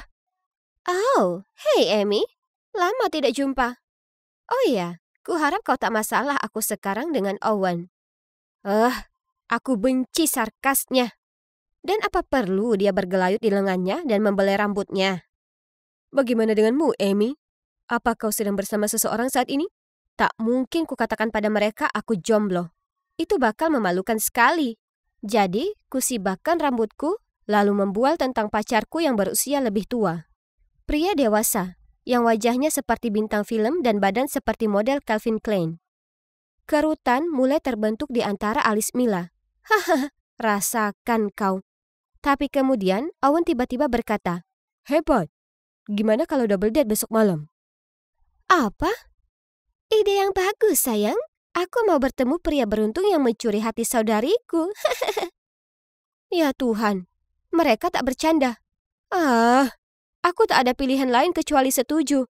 hey Amy, lama tidak jumpa. Oh iya, kuharap kau tak masalah aku sekarang dengan Owen. Aku benci sarkasnya. Dan apa perlu dia bergelayut di lengannya dan membelai rambutnya? Bagaimana denganmu, Amy? Apa kau sedang bersama seseorang saat ini? Tak mungkin kukatakan pada mereka aku jomblo. Itu bakal memalukan sekali. Jadi, kusibakkan rambutku, lalu membual tentang pacarku yang berusia lebih tua. Pria dewasa, yang wajahnya seperti bintang film dan badan seperti model Calvin Klein. Kerutan mulai terbentuk di antara alis Mila. Hahaha, rasakan kau. Tapi kemudian, Owen tiba-tiba berkata, "Hebat, gimana kalau double date besok malam?" Apa? Ide yang bagus, sayang. Aku mau bertemu pria beruntung yang mencuri hati saudariku. Ya Tuhan, mereka tak bercanda. Aku tak ada pilihan lain kecuali setuju.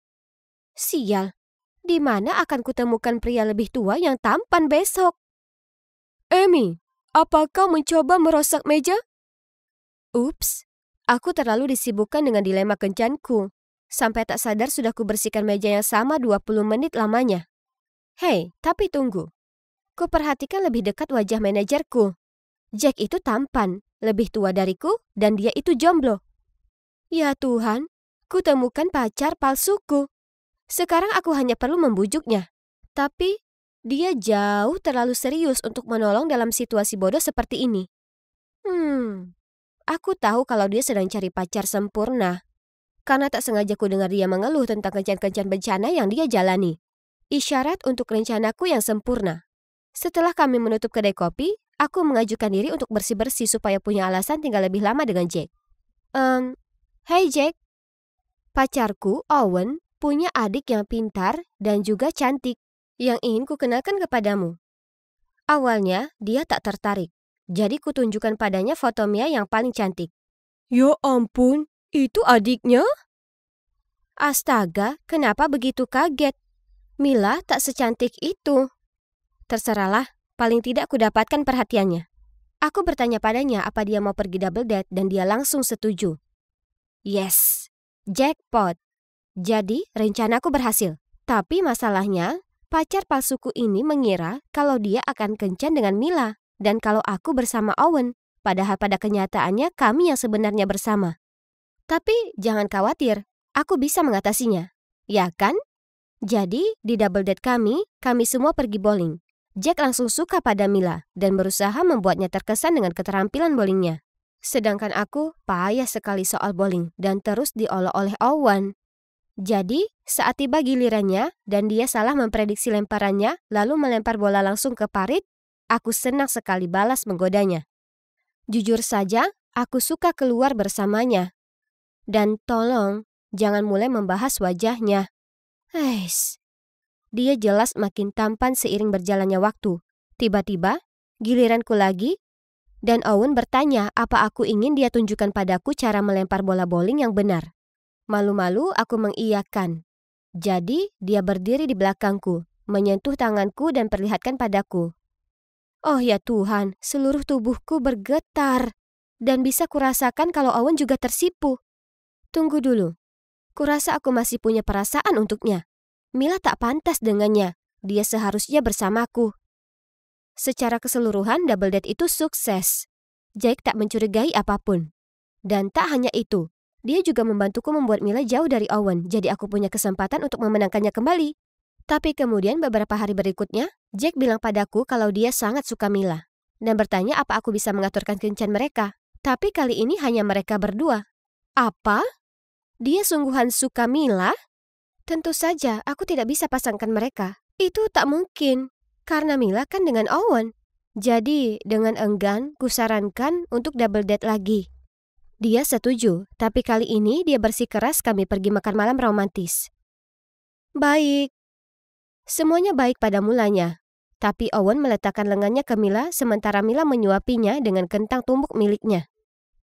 Sial, di mana akan kutemukan pria lebih tua yang tampan besok? Amy, apa kau mencoba merosak meja? Ups, aku terlalu disibukkan dengan dilema kencanku. Sampai tak sadar sudah kubersihkan meja yang sama 20 menit lamanya. Hei, tapi tunggu. Kuperhatikan lebih dekat wajah manajerku. Jack itu tampan, lebih tua dariku, dan dia itu jomblo. Ya Tuhan, kutemukan pacar palsuku. Sekarang aku hanya perlu membujuknya. Tapi, dia jauh terlalu serius untuk menolong dalam situasi bodoh seperti ini. Aku tahu kalau dia sedang cari pacar sempurna. Karena tak sengaja ku dengar dia mengeluh tentang kencan-kencan bencana yang dia jalani. Isyarat untuk rencanaku yang sempurna. Setelah kami menutup kedai kopi, aku mengajukan diri untuk bersih-bersih supaya punya alasan tinggal lebih lama dengan Jack. Hey Jack. Pacarku, Owen, punya adik yang pintar dan juga cantik yang ingin kukenalkan kepadamu. Awalnya, dia tak tertarik. Jadi kutunjukkan padanya foto Mia yang paling cantik. Ya ampun, itu adiknya? Astaga, kenapa begitu kaget? Mila tak secantik itu. Terserahlah, paling tidak kudapatkan perhatiannya. Aku bertanya padanya apa dia mau pergi double date dan dia langsung setuju. Yes, jackpot. Jadi rencanaku berhasil. Tapi masalahnya, pacar palsuku ini mengira kalau dia akan kencan dengan Mila dan kalau aku bersama Owen. Padahal pada kenyataannya kami yang sebenarnya bersama. Tapi jangan khawatir, aku bisa mengatasinya. Ya kan? Jadi, di double date kami semua pergi bowling. Jack langsung suka pada Mila dan berusaha membuatnya terkesan dengan keterampilan bowlingnya. Sedangkan aku payah sekali soal bowling dan terus diolok oleh Owen. Jadi, saat tiba gilirannya dan dia salah memprediksi lemparannya lalu melempar bola langsung ke parit, aku senang sekali balas menggodanya. Jujur saja, aku suka keluar bersamanya. Dan tolong, jangan mulai membahas wajahnya. Dia jelas makin tampan seiring berjalannya waktu. Tiba-tiba, giliranku lagi, dan Owen bertanya apa aku ingin dia tunjukkan padaku cara melempar bola bowling yang benar. Malu-malu aku mengiyakan. Jadi, dia berdiri di belakangku, menyentuh tanganku dan perlihatkan padaku. Oh ya Tuhan, seluruh tubuhku bergetar. Dan bisa kurasakan kalau Owen juga tersipu. Tunggu dulu. Kurasa aku masih punya perasaan untuknya. Mila tak pantas dengannya. Dia seharusnya bersamaku. Secara keseluruhan, double date itu sukses. Jack tak mencurigai apapun. Dan tak hanya itu, dia juga membantuku membuat Mila jauh dari Owen. Jadi aku punya kesempatan untuk memenangkannya kembali. Tapi kemudian beberapa hari berikutnya, Jack bilang padaku kalau dia sangat suka Mila. Dan bertanya apa aku bisa mengaturkan kencan mereka. Tapi kali ini hanya mereka berdua. Apa? Dia sungguhan suka Mila? Tentu saja aku tidak bisa pasangkan mereka. Itu tak mungkin, karena Mila kan dengan Owen. Jadi dengan enggan kusarankan untuk double date lagi. Dia setuju, tapi kali ini dia bersikeras kami pergi makan malam romantis. Baik. Semuanya baik pada mulanya. Tapi Owen meletakkan lengannya ke Mila sementara Mila menyuapinya dengan kentang tumbuk miliknya.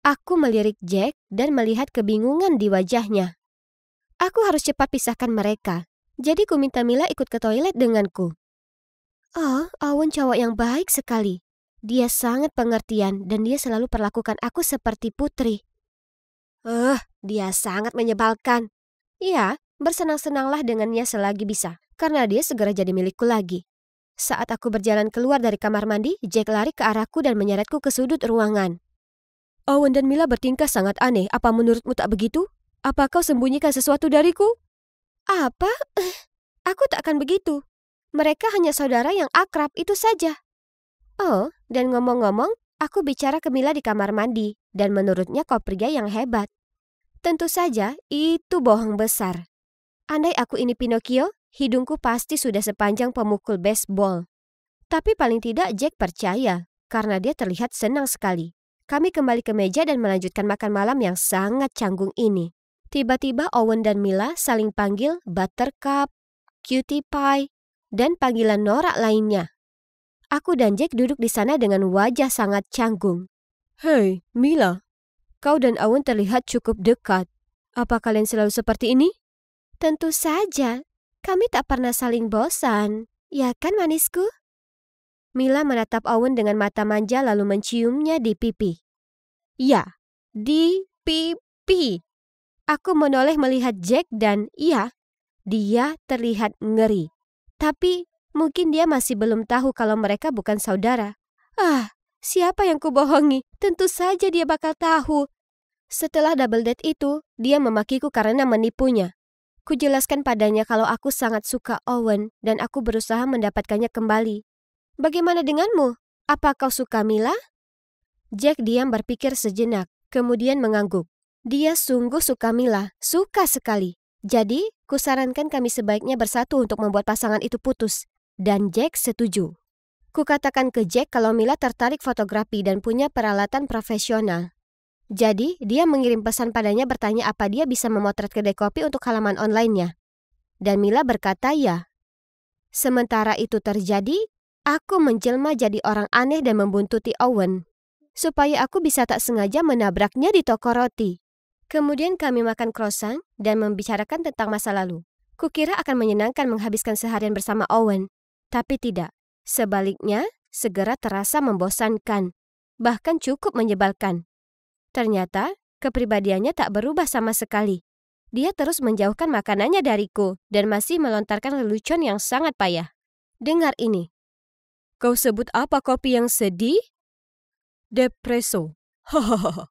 Aku melirik Jack dan melihat kebingungan di wajahnya. Aku harus cepat pisahkan mereka. Jadi ku minta Mila ikut ke toilet denganku. Oh, Owen cowok yang baik sekali. Dia sangat pengertian dan dia selalu perlakukan aku seperti putri. Dia sangat menyebalkan. Iya, bersenang-senanglah dengannya selagi bisa, karena dia segera jadi milikku lagi. Saat aku berjalan keluar dari kamar mandi, Jack lari ke arahku dan menyeretku ke sudut ruangan. Owen dan Mila bertingkah sangat aneh. Apa menurutmu tak begitu? Apa kau sembunyikan sesuatu dariku? Apa? Aku tak akan begitu. Mereka hanya saudara yang akrab, itu saja. Oh, dan ngomong-ngomong, aku bicara ke Mila di kamar mandi, dan menurutnya kau pria yang hebat. Tentu saja, itu bohong besar. Andai aku ini Pinocchio, hidungku pasti sudah sepanjang pemukul baseball. Tapi paling tidak Jack percaya, karena dia terlihat senang sekali. Kami kembali ke meja dan melanjutkan makan malam yang sangat canggung ini. Tiba-tiba Owen dan Mila saling panggil Buttercup, Cutie Pie, dan panggilan norak lainnya. Aku dan Jack duduk di sana dengan wajah sangat canggung. Hei, Mila, kau dan Owen terlihat cukup dekat. Apa kalian selalu seperti ini? Tentu saja, kami tak pernah saling bosan. Ya kan manisku? Mila menatap Owen dengan mata manja lalu menciumnya di pipi. Ya, di pipi. Aku menoleh melihat Jack dan iya, dia terlihat ngeri. Tapi mungkin dia masih belum tahu kalau mereka bukan saudara. Siapa yang kubohongi? Tentu saja dia bakal tahu. Setelah double date itu, dia memakiku karena menipunya. Kujelaskan padanya kalau aku sangat suka Owen dan aku berusaha mendapatkannya kembali. Bagaimana denganmu? Apa kau suka Mila? Jack diam berpikir sejenak, kemudian mengangguk. Dia sungguh suka Mila, suka sekali. Jadi, kusarankan kami sebaiknya bersatu untuk membuat pasangan itu putus. Dan Jack setuju. Kukatakan ke Jack kalau Mila tertarik fotografi dan punya peralatan profesional. Jadi, dia mengirim pesan padanya bertanya apa dia bisa memotret kedai kopi untuk halaman online-nya. Dan Mila berkata ya. Sementara itu terjadi, aku menjelma jadi orang aneh dan membuntuti Owen, supaya aku bisa tak sengaja menabraknya di toko roti. Kemudian kami makan croissant dan membicarakan tentang masa lalu. Kukira akan menyenangkan menghabiskan seharian bersama Owen, tapi tidak. Sebaliknya, segera terasa membosankan, bahkan cukup menyebalkan. Ternyata, kepribadiannya tak berubah sama sekali. Dia terus menjauhkan makanannya dariku dan masih melontarkan lelucon yang sangat payah. Dengar ini. Kau sebut apa kopi yang sedih? Depresso. Hahaha.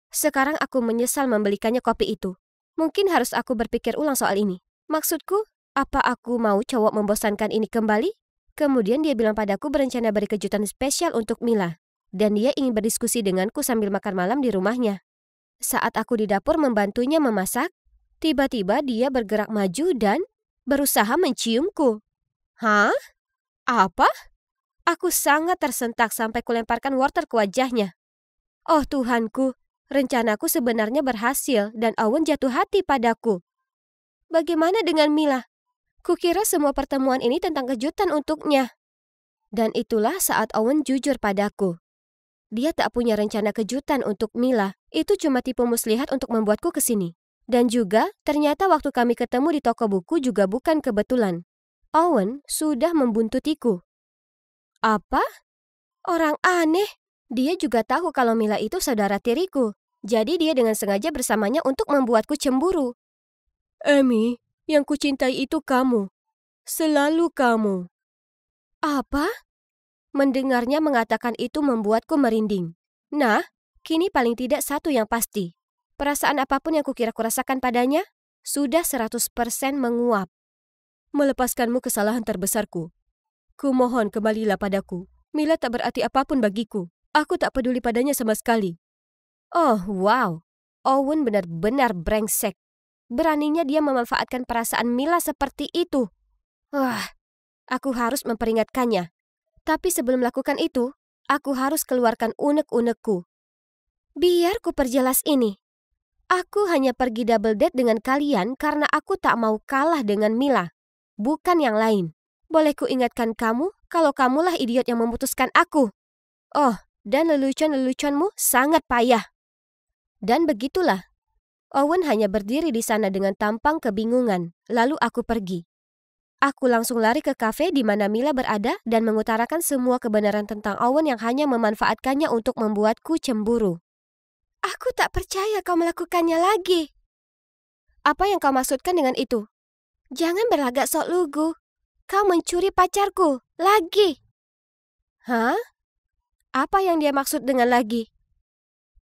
Sekarang aku menyesal membelikannya kopi itu. Mungkin harus aku berpikir ulang soal ini. Maksudku, apa aku mau cowok membosankan ini kembali? Kemudian dia bilang padaku berencana beri kejutan spesial untuk Mila. Dan dia ingin berdiskusi denganku sambil makan malam di rumahnya. Saat aku di dapur membantunya memasak, tiba-tiba dia bergerak maju dan berusaha menciumku. Hah? Apa? Aku sangat tersentak sampai kulemparkan wortel ke wajahnya. Oh Tuhanku, rencanaku sebenarnya berhasil dan Owen jatuh hati padaku. Bagaimana dengan Mila? Kukira semua pertemuan ini tentang kejutan untuknya. Dan itulah saat Owen jujur padaku. Dia tak punya rencana kejutan untuk Mila. Itu cuma tipu muslihat untuk membuatku kesini. Dan juga, ternyata waktu kami ketemu di toko buku juga bukan kebetulan. Owen sudah membuntutiku. Apa? Orang aneh. Dia juga tahu kalau Mila itu saudara tiriku. Jadi dia dengan sengaja bersamanya untuk membuatku cemburu. Amy, yang kucintai itu kamu. Selalu kamu. Apa? Mendengarnya mengatakan itu membuatku merinding. Nah, kini paling tidak satu yang pasti. Perasaan apapun yang kukira kurasakan padanya, sudah 100% menguap. Melepaskanmu kesalahan terbesarku. Kumohon kembalilah padaku. Mila tak berarti apapun bagiku. Aku tak peduli padanya sama sekali. Oh, wow. Owen benar-benar brengsek. Beraninya dia memanfaatkan perasaan Mila seperti itu. Wah, aku harus memperingatkannya. Tapi sebelum melakukan itu, aku harus keluarkan unek-unekku. Biar ku perjelas ini. Aku hanya pergi double date dengan kalian karena aku tak mau kalah dengan Mila. Bukan yang lain. Boleh ku ingatkan kamu kalau kamulah idiot yang memutuskan aku? Oh, dan lelucon-leluconmu sangat payah. Dan begitulah. Owen hanya berdiri di sana dengan tampang kebingungan. Lalu aku pergi. Aku langsung lari ke kafe di mana Mila berada dan mengutarakan semua kebenaran tentang Owen yang hanya memanfaatkannya untuk membuatku cemburu. Aku tak percaya kau melakukannya lagi. Apa yang kau maksudkan dengan itu? Jangan berlagak sok lugu. Kau mencuri pacarku. Lagi. Hah? Apa yang dia maksud dengan lagi?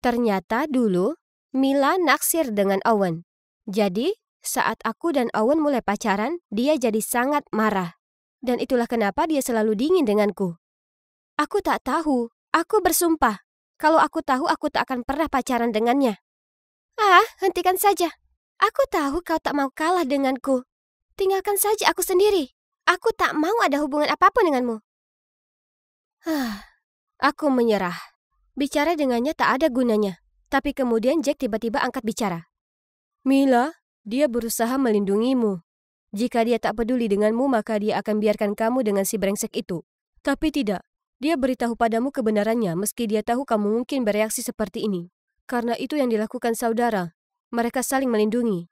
Ternyata dulu Mila naksir dengan Owen. Jadi, saat aku dan Owen mulai pacaran, dia jadi sangat marah. Dan itulah kenapa dia selalu dingin denganku. Aku tak tahu. Aku bersumpah. Kalau aku tahu, aku tak akan pernah pacaran dengannya. Hentikan saja. Aku tahu kau tak mau kalah denganku. Tinggalkan saja aku sendiri. Aku tak mau ada hubungan apapun denganmu. Aku menyerah. Bicara dengannya tak ada gunanya. Tapi kemudian Jack tiba-tiba angkat bicara. Mila, dia berusaha melindungimu. Jika dia tak peduli denganmu, maka dia akan biarkan kamu dengan si brengsek itu. Tapi tidak. Dia beritahu padamu kebenarannya meski dia tahu kamu mungkin bereaksi seperti ini. Karena itu yang dilakukan saudara. Mereka saling melindungi.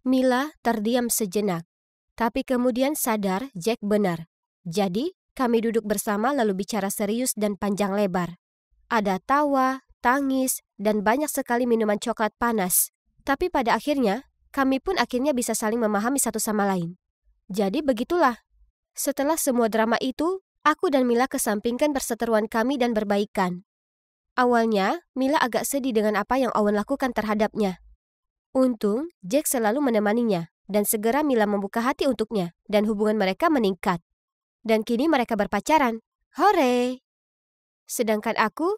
Mila terdiam sejenak. Tapi kemudian sadar Jack benar. Jadi, kami duduk bersama lalu bicara serius dan panjang lebar. Ada tawa, tangis, dan banyak sekali minuman coklat panas. Tapi pada akhirnya, kami pun akhirnya bisa saling memahami satu sama lain. Jadi begitulah. Setelah semua drama itu, aku dan Mila kesampingkan perseteruan kami dan berbaikan. Awalnya, Mila agak sedih dengan apa yang Owen lakukan terhadapnya. Untung, Jack selalu menemaninya, dan segera Mila membuka hati untuknya, dan hubungan mereka meningkat. Dan kini mereka berpacaran. Hore! Sedangkan aku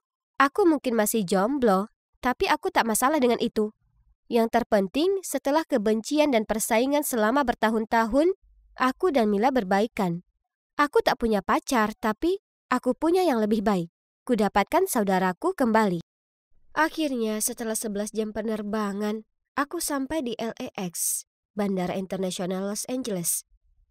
mungkin masih jomblo, tapi aku tak masalah dengan itu. Yang terpenting, setelah kebencian dan persaingan selama bertahun-tahun, aku dan Mila berbaikan. Aku tak punya pacar, tapi aku punya yang lebih baik. Kudapatkan saudaraku kembali. Akhirnya, setelah 11 jam penerbangan, aku sampai di LAX, Bandara Internasional Los Angeles.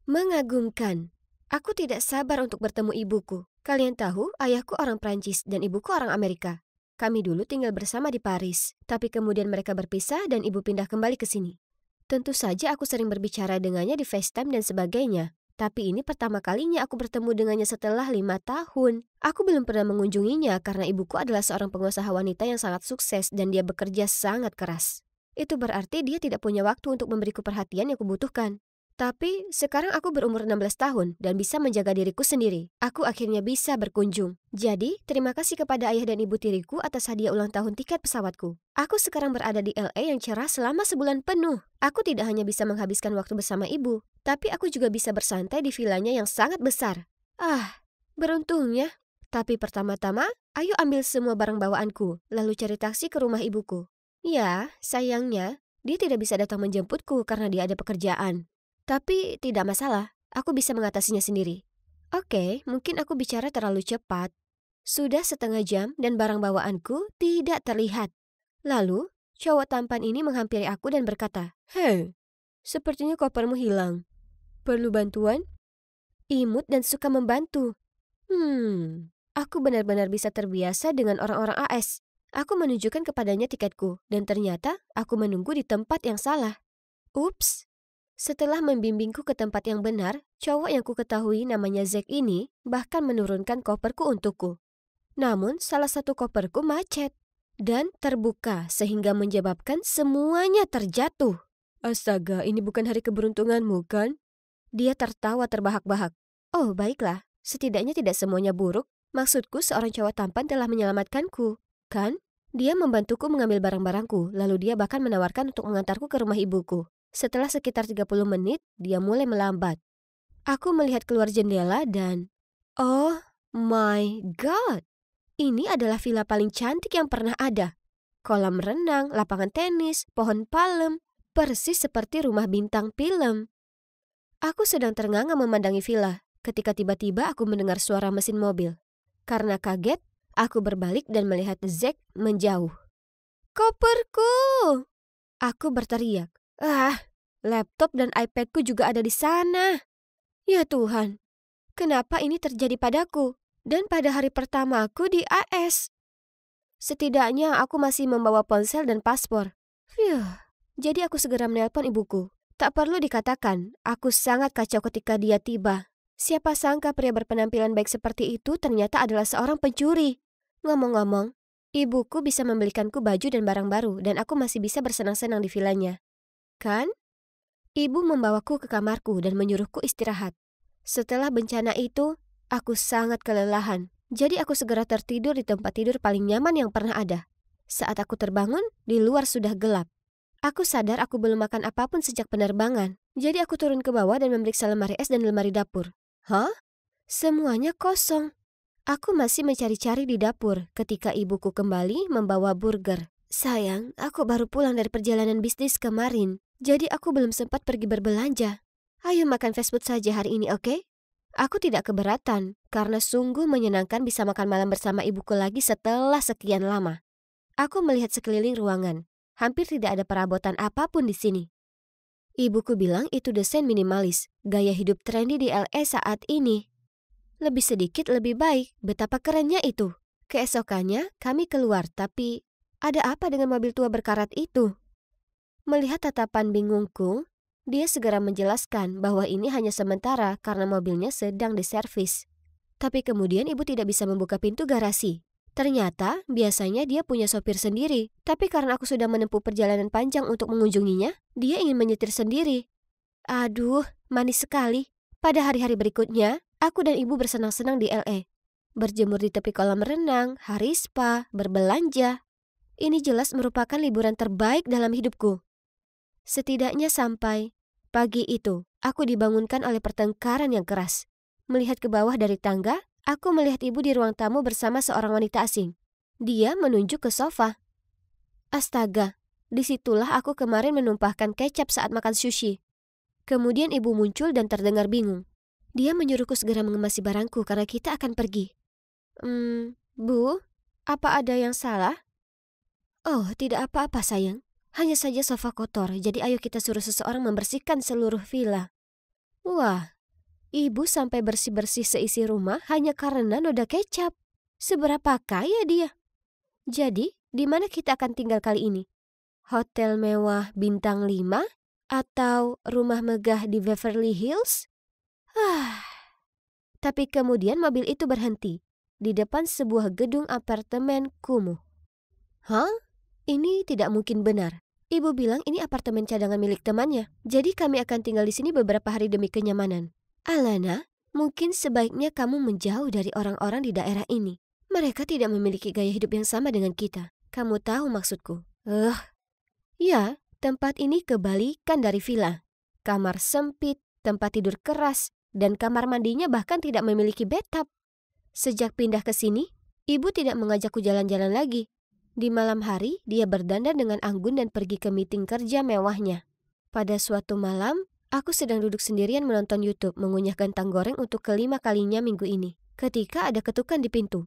Mengagumkan. Aku tidak sabar untuk bertemu ibuku. Kalian tahu, ayahku orang Prancis dan ibuku orang Amerika. Kami dulu tinggal bersama di Paris, tapi kemudian mereka berpisah dan ibu pindah kembali ke sini. Tentu saja aku sering berbicara dengannya di FaceTime dan sebagainya. Tapi ini pertama kalinya aku bertemu dengannya setelah 5 tahun. Aku belum pernah mengunjunginya karena ibuku adalah seorang pengusaha wanita yang sangat sukses dan dia bekerja sangat keras. Itu berarti dia tidak punya waktu untuk memberiku perhatian yang kubutuhkan. Tapi sekarang aku berumur 16 tahun dan bisa menjaga diriku sendiri. Aku akhirnya bisa berkunjung. Jadi, terima kasih kepada ayah dan ibu tiriku atas hadiah ulang tahun tiket pesawatku. Aku sekarang berada di LA yang cerah selama sebulan penuh. Aku tidak hanya bisa menghabiskan waktu bersama ibu, tapi aku juga bisa bersantai di vilanya yang sangat besar. Beruntungnya. Tapi pertama-tama, ayo ambil semua barang bawaanku, lalu cari taksi ke rumah ibuku. Ya, sayangnya, dia tidak bisa datang menjemputku karena dia ada pekerjaan. Tapi tidak masalah, aku bisa mengatasinya sendiri. Oke, mungkin aku bicara terlalu cepat. Sudah setengah jam dan barang bawaanku tidak terlihat. Lalu, cowok tampan ini menghampiri aku dan berkata, "Hei, sepertinya kopermu hilang. Perlu bantuan?" Imut dan suka membantu. Aku benar-benar bisa terbiasa dengan orang-orang AS. Aku menunjukkan kepadanya tiketku, dan ternyata aku menunggu di tempat yang salah. Ups. Setelah membimbingku ke tempat yang benar, cowok yang ku ketahui namanya Zack ini bahkan menurunkan koperku untukku. Namun, salah satu koperku macet dan terbuka sehingga menyebabkan semuanya terjatuh. Astaga, ini bukan hari keberuntunganmu, kan? Dia tertawa terbahak-bahak. Oh, baiklah. Setidaknya tidak semuanya buruk. Maksudku, seorang cowok tampan telah menyelamatkanku, kan? Dia membantuku mengambil barang-barangku, lalu dia bahkan menawarkan untuk mengantarku ke rumah ibuku. Setelah sekitar 30 menit, dia mulai melambat. Aku melihat keluar jendela dan... Oh my God! Ini adalah villa paling cantik yang pernah ada. Kolam renang, lapangan tenis, pohon palem, persis seperti rumah bintang film. Aku sedang ternganga memandangi villa, ketika tiba-tiba aku mendengar suara mesin mobil. Karena kaget, aku berbalik dan melihat Zack menjauh. Koperku! Aku berteriak. Laptop dan iPadku juga ada di sana. Ya Tuhan, kenapa ini terjadi padaku? Dan pada hari pertama aku di AS. Setidaknya aku masih membawa ponsel dan paspor. Phew. Jadi aku segera menelpon ibuku. Tak perlu dikatakan, aku sangat kacau ketika dia tiba. Siapa sangka pria berpenampilan baik seperti itu ternyata adalah seorang pencuri. Ngomong-ngomong, ibuku bisa membelikanku baju dan barang baru dan aku masih bisa bersenang-senang di vilanya. Kan? Ibu membawaku ke kamarku dan menyuruhku istirahat. Setelah bencana itu, aku sangat kelelahan. Jadi aku segera tertidur di tempat tidur paling nyaman yang pernah ada. Saat aku terbangun, di luar sudah gelap. Aku sadar aku belum makan apapun sejak penerbangan. Jadi aku turun ke bawah dan memeriksa lemari es dan lemari dapur. Hah? Semuanya kosong. Aku masih mencari-cari di dapur ketika ibuku kembali membawa burger. Sayang, aku baru pulang dari perjalanan bisnis kemarin. Jadi aku belum sempat pergi berbelanja. Ayo makan fast food saja hari ini, oke? Aku tidak keberatan, karena sungguh menyenangkan bisa makan malam bersama ibuku lagi setelah sekian lama. Aku melihat sekeliling ruangan. Hampir tidak ada perabotan apapun di sini. Ibuku bilang itu desain minimalis, gaya hidup trendy di LA saat ini. Lebih sedikit lebih baik, betapa kerennya itu. Keesokannya kami keluar, tapi ada apa dengan mobil tua berkarat itu? Melihat tatapan bingungku, dia segera menjelaskan bahwa ini hanya sementara karena mobilnya sedang diservis. Tapi kemudian ibu tidak bisa membuka pintu garasi. Ternyata biasanya dia punya sopir sendiri, tapi karena aku sudah menempuh perjalanan panjang untuk mengunjunginya, dia ingin menyetir sendiri. Aduh, manis sekali. Pada hari-hari berikutnya, aku dan ibu bersenang-senang di LA. Berjemur di tepi kolam renang, hari spa, berbelanja. Ini jelas merupakan liburan terbaik dalam hidupku. Setidaknya sampai pagi itu, aku dibangunkan oleh pertengkaran yang keras. Melihat ke bawah dari tangga, aku melihat ibu di ruang tamu bersama seorang wanita asing. Dia menunjuk ke sofa. Astaga, disitulah aku kemarin menumpahkan kecap saat makan sushi. Kemudian ibu muncul dan terdengar bingung. Dia menyuruhku segera mengemasi barangku karena kita akan pergi. Bu, apa ada yang salah? Oh, tidak apa-apa sayang. Hanya saja sofa kotor, jadi ayo kita suruh seseorang membersihkan seluruh villa. Wah, ibu sampai bersih-bersih seisi rumah hanya karena noda kecap. Seberapa kaya dia? Jadi, di mana kita akan tinggal kali ini? Hotel mewah bintang 5? Atau rumah megah di Beverly Hills? Tapi kemudian mobil itu berhenti di depan sebuah gedung apartemen kumuh. Hah? Ini tidak mungkin benar. Ibu bilang ini apartemen cadangan milik temannya. Jadi kami akan tinggal di sini beberapa hari demi kenyamanan. Alana, mungkin sebaiknya kamu menjauh dari orang-orang di daerah ini. Mereka tidak memiliki gaya hidup yang sama dengan kita. Kamu tahu maksudku. Ya, tempat ini kebalikan dari villa. Kamar sempit, tempat tidur keras, dan kamar mandinya bahkan tidak memiliki bathtub. Sejak pindah ke sini, ibu tidak mengajakku jalan-jalan lagi. Di malam hari, dia berdandan dengan anggun dan pergi ke meeting kerja mewahnya. Pada suatu malam, aku sedang duduk sendirian menonton YouTube mengunyah kentang goreng untuk kelima kalinya minggu ini. Ketika ada ketukan di pintu.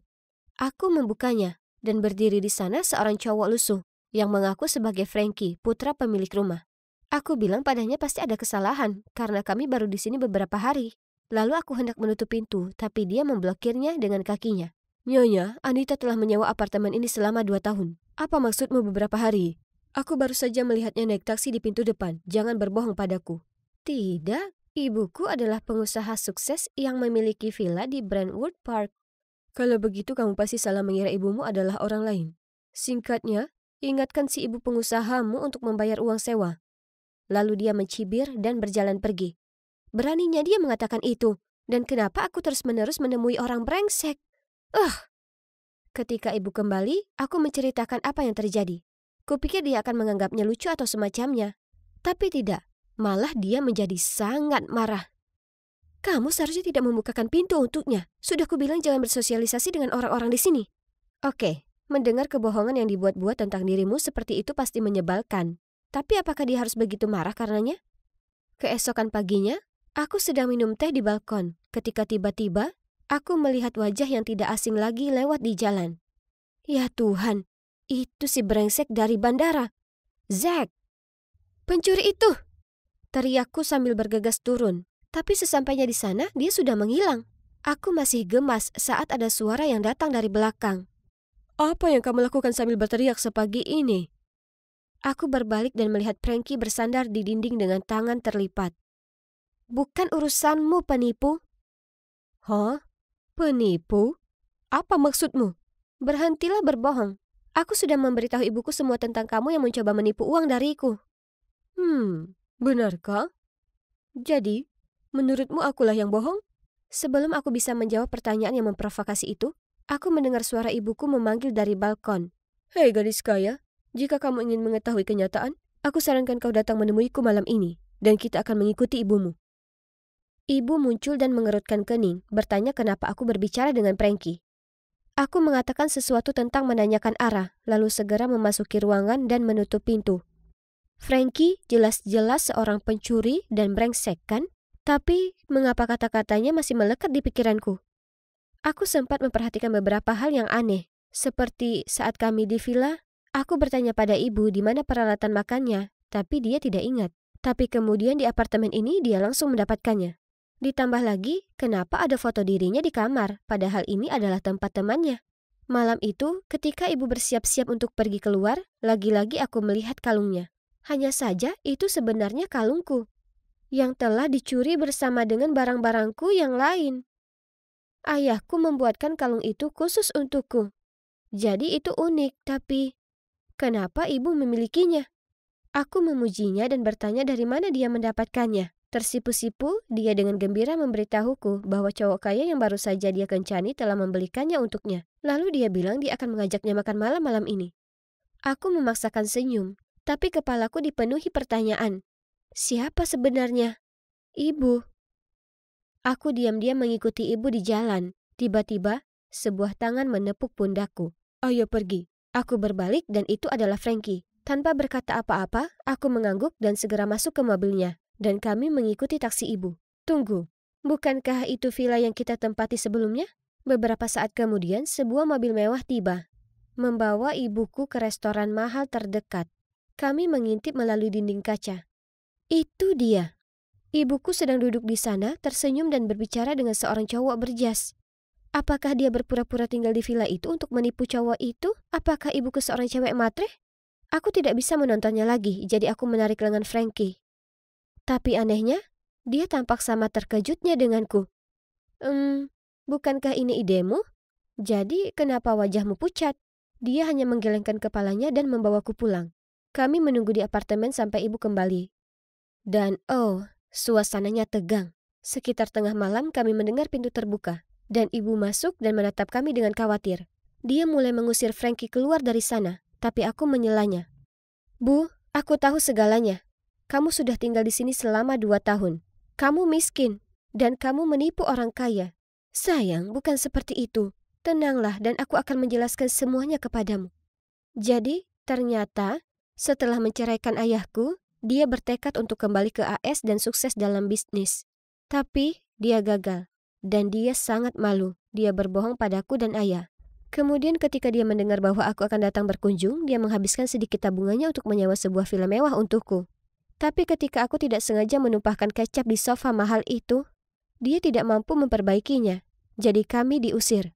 Aku membukanya, dan berdiri di sana seorang cowok lusuh yang mengaku sebagai Frankie, putra pemilik rumah. Aku bilang padanya pasti ada kesalahan, karena kami baru di sini beberapa hari. Lalu aku hendak menutup pintu, tapi dia memblokirnya dengan kakinya. Nyonya, Anita telah menyewa apartemen ini selama 2 tahun. Apa maksudmu beberapa hari? Aku baru saja melihatnya naik taksi di pintu depan. Jangan berbohong padaku. Tidak, ibuku adalah pengusaha sukses yang memiliki villa di Brentwood Park. Kalau begitu kamu pasti salah mengira ibumu adalah orang lain. Singkatnya, ingatkan si ibu pengusahamu untuk membayar uang sewa. Lalu dia mencibir dan berjalan pergi. Beraninya dia mengatakan itu. Dan kenapa aku terus-menerus menemui orang brengsek? Ketika ibu kembali, aku menceritakan apa yang terjadi. Kupikir dia akan menganggapnya lucu atau semacamnya. Tapi tidak, malah dia menjadi sangat marah. Kamu seharusnya tidak membukakan pintu untuknya. Sudah kubilang jangan bersosialisasi dengan orang-orang di sini. Oke, mendengar kebohongan yang dibuat-buat tentang dirimu seperti itu pasti menyebalkan. Tapi apakah dia harus begitu marah karenanya? Keesokan paginya, aku sedang minum teh di balkon ketika tiba-tiba aku melihat wajah yang tidak asing lagi lewat di jalan. Ya Tuhan, itu si brengsek dari bandara. Zack! Pencuri itu! Teriakku sambil bergegas turun. Tapi sesampainya di sana, dia sudah menghilang. Aku masih gemas saat ada suara yang datang dari belakang. Apa yang kamu lakukan sambil berteriak sepagi ini? Aku berbalik dan melihat Frankie bersandar di dinding dengan tangan terlipat. Bukan urusanmu, penipu. Hah? Penipu? Apa maksudmu? Berhentilah berbohong. Aku sudah memberitahu ibuku semua tentang kamu yang mencoba menipu uang dariku. Benarkah? Jadi, menurutmu akulah yang bohong? Sebelum aku bisa menjawab pertanyaan yang memprovokasi itu, aku mendengar suara ibuku memanggil dari balkon. Hei gadis kaya, jika kamu ingin mengetahui kenyataan, aku sarankan kau datang menemuiku malam ini, dan kita akan mengikuti ibumu. Ibu muncul dan mengerutkan kening, bertanya kenapa aku berbicara dengan Frankie. Aku mengatakan sesuatu tentang menanyakan arah, lalu segera memasuki ruangan dan menutup pintu. Frankie jelas-jelas seorang pencuri dan brengsek, kan? Tapi, mengapa kata-katanya masih melekat di pikiranku? Aku sempat memperhatikan beberapa hal yang aneh, seperti saat kami di villa, aku bertanya pada ibu di mana peralatan makannya, tapi dia tidak ingat. Tapi kemudian di apartemen ini dia langsung mendapatkannya. Ditambah lagi, kenapa ada foto dirinya di kamar, padahal ini adalah tempat temannya. Malam itu, ketika ibu bersiap-siap untuk pergi keluar, lagi-lagi aku melihat kalungnya. Hanya saja itu sebenarnya kalungku, yang telah dicuri bersama dengan barang-barangku yang lain. Ayahku membuatkan kalung itu khusus untukku. Jadi itu unik, tapi kenapa ibu memilikinya? Aku memujinya dan bertanya dari mana dia mendapatkannya. Tersipu-sipu, dia dengan gembira memberitahuku bahwa cowok kaya yang baru saja dia kencani telah membelikannya untuknya. Lalu dia bilang dia akan mengajaknya makan malam malam ini. Aku memaksakan senyum, tapi kepalaku dipenuhi pertanyaan. Siapa sebenarnya? Ibu. Aku diam-diam mengikuti ibu di jalan. Tiba-tiba, sebuah tangan menepuk pundakku. Ayo pergi. Aku berbalik dan itu adalah Frankie. Tanpa berkata apa-apa, aku mengangguk dan segera masuk ke mobilnya. Dan kami mengikuti taksi ibu. Tunggu, bukankah itu villa yang kita tempati sebelumnya? Beberapa saat kemudian, sebuah mobil mewah tiba, membawa ibuku ke restoran mahal terdekat. Kami mengintip melalui dinding kaca. Itu dia. Ibuku sedang duduk di sana, tersenyum dan berbicara dengan seorang cowok berjas. Apakah dia berpura-pura tinggal di villa itu untuk menipu cowok itu? Apakah ibuku seorang cewek matre? Aku tidak bisa menontonnya lagi, jadi aku menarik lengan Frankie. Tapi anehnya, dia tampak sama terkejutnya denganku. Bukankah ini idemu? Jadi kenapa wajahmu pucat? Dia hanya menggelengkan kepalanya dan membawaku pulang. Kami menunggu di apartemen sampai ibu kembali. Dan suasananya tegang. Sekitar tengah malam kami mendengar pintu terbuka. Dan ibu masuk dan menatap kami dengan khawatir. Dia mulai mengusir Frankie keluar dari sana, tapi aku menyelanya. Bu, aku tahu segalanya. Kamu sudah tinggal di sini selama 2 tahun. Kamu miskin, dan kamu menipu orang kaya. Sayang, bukan seperti itu. Tenanglah dan aku akan menjelaskan semuanya kepadamu. Jadi, ternyata, setelah menceraikan ayahku, dia bertekad untuk kembali ke AS dan sukses dalam bisnis. Tapi, dia gagal. Dan dia sangat malu. Dia berbohong padaku dan ayah. Kemudian ketika dia mendengar bahwa aku akan datang berkunjung, dia menghabiskan sedikit tabungannya untuk menyewa sebuah villa mewah untukku. Tapi ketika aku tidak sengaja menumpahkan kecap di sofa mahal itu, dia tidak mampu memperbaikinya. Jadi kami diusir.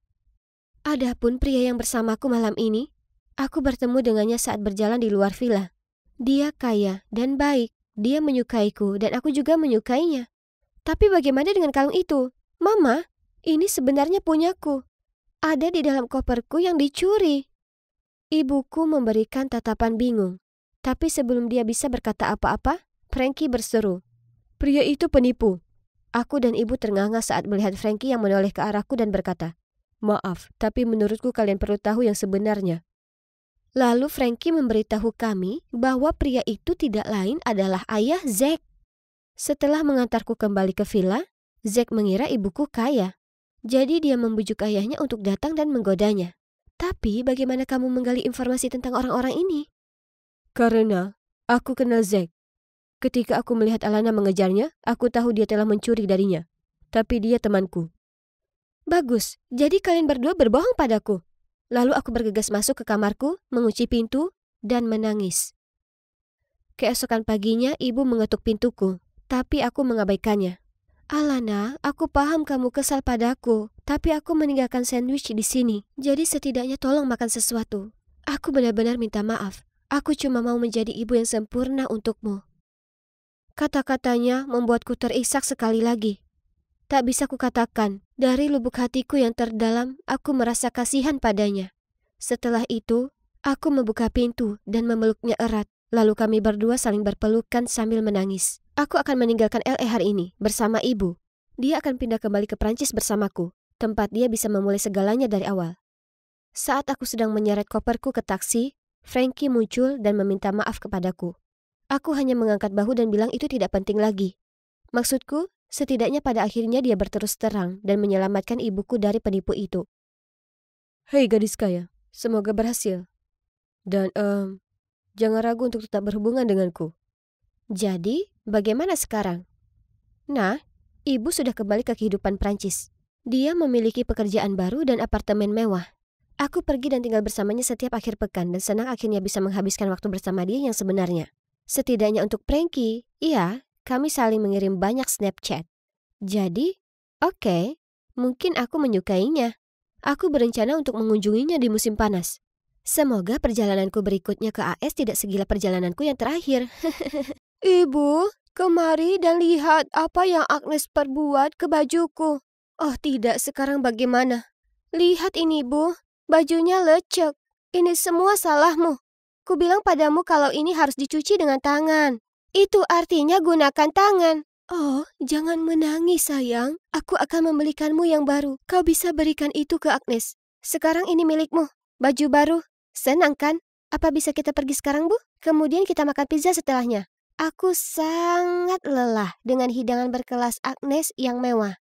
Adapun pria yang bersamaku malam ini, aku bertemu dengannya saat berjalan di luar villa. Dia kaya dan baik. Dia menyukaiku dan aku juga menyukainya. Tapi bagaimana dengan kalung itu? Mama, ini sebenarnya punyaku. Ada di dalam koperku yang dicuri. Ibuku memberikan tatapan bingung. Tapi sebelum dia bisa berkata apa-apa, Frankie berseru. Pria itu penipu. Aku dan ibu ternganga saat melihat Frankie yang menoleh ke arahku dan berkata, maaf, tapi menurutku kalian perlu tahu yang sebenarnya. Lalu Frankie memberitahu kami bahwa pria itu tidak lain adalah ayah Zack. Setelah mengantarku kembali ke villa, Zack mengira ibuku kaya. Jadi dia membujuk ayahnya untuk datang dan menggodanya. Tapi bagaimana kamu menggali informasi tentang orang-orang ini? Karena aku kenal Zack. Ketika aku melihat Alana mengejarnya, aku tahu dia telah mencuri darinya. Tapi dia temanku. Bagus, jadi kalian berdua berbohong padaku. Lalu aku bergegas masuk ke kamarku, mengunci pintu, dan menangis. Keesokan paginya ibu mengetuk pintuku, tapi aku mengabaikannya. Alana, aku paham kamu kesal padaku, tapi aku meninggalkan sandwich di sini. Jadi setidaknya tolong makan sesuatu. Aku benar-benar minta maaf. Aku cuma mau menjadi ibu yang sempurna untukmu. Kata-katanya membuatku terisak sekali lagi. Tak bisa kukatakan, dari lubuk hatiku yang terdalam, aku merasa kasihan padanya. Setelah itu, aku membuka pintu dan memeluknya erat. Lalu kami berdua saling berpelukan sambil menangis. Aku akan meninggalkan LA hari ini bersama ibu. Dia akan pindah kembali ke Prancis bersamaku, tempat dia bisa memulai segalanya dari awal. Saat aku sedang menyeret koperku ke taksi, Frankie muncul dan meminta maaf kepadaku. Aku hanya mengangkat bahu dan bilang itu tidak penting lagi. Maksudku, setidaknya pada akhirnya dia berterus terang dan menyelamatkan ibuku dari penipu itu. Hei gadis kaya, semoga berhasil. Dan jangan ragu untuk tetap berhubungan denganku. Jadi, bagaimana sekarang? Nah, ibu sudah kembali ke kehidupan Prancis. Dia memiliki pekerjaan baru dan apartemen mewah. Aku pergi dan tinggal bersamanya setiap akhir pekan dan senang akhirnya bisa menghabiskan waktu bersama dia yang sebenarnya. Setidaknya untuk Frankie, iya, kami saling mengirim banyak Snapchat. Jadi, oke, mungkin aku menyukainya. Aku berencana untuk mengunjunginya di musim panas. Semoga perjalananku berikutnya ke AS tidak segila perjalananku yang terakhir. Ibu, kemari dan lihat apa yang Agnes perbuat ke bajuku. Oh tidak, sekarang bagaimana? Lihat ini, Bu. Bajunya lecek. Ini semua salahmu. Kubilang padamu kalau ini harus dicuci dengan tangan. Itu artinya gunakan tangan. Oh, jangan menangis, sayang. Aku akan membelikanmu yang baru. Kau bisa berikan itu ke Agnes. Sekarang ini milikmu. Baju baru. Senang kan? Apa bisa kita pergi sekarang, Bu? Kemudian kita makan pizza setelahnya. Aku sangat lelah dengan hidangan berkelas Agnes yang mewah.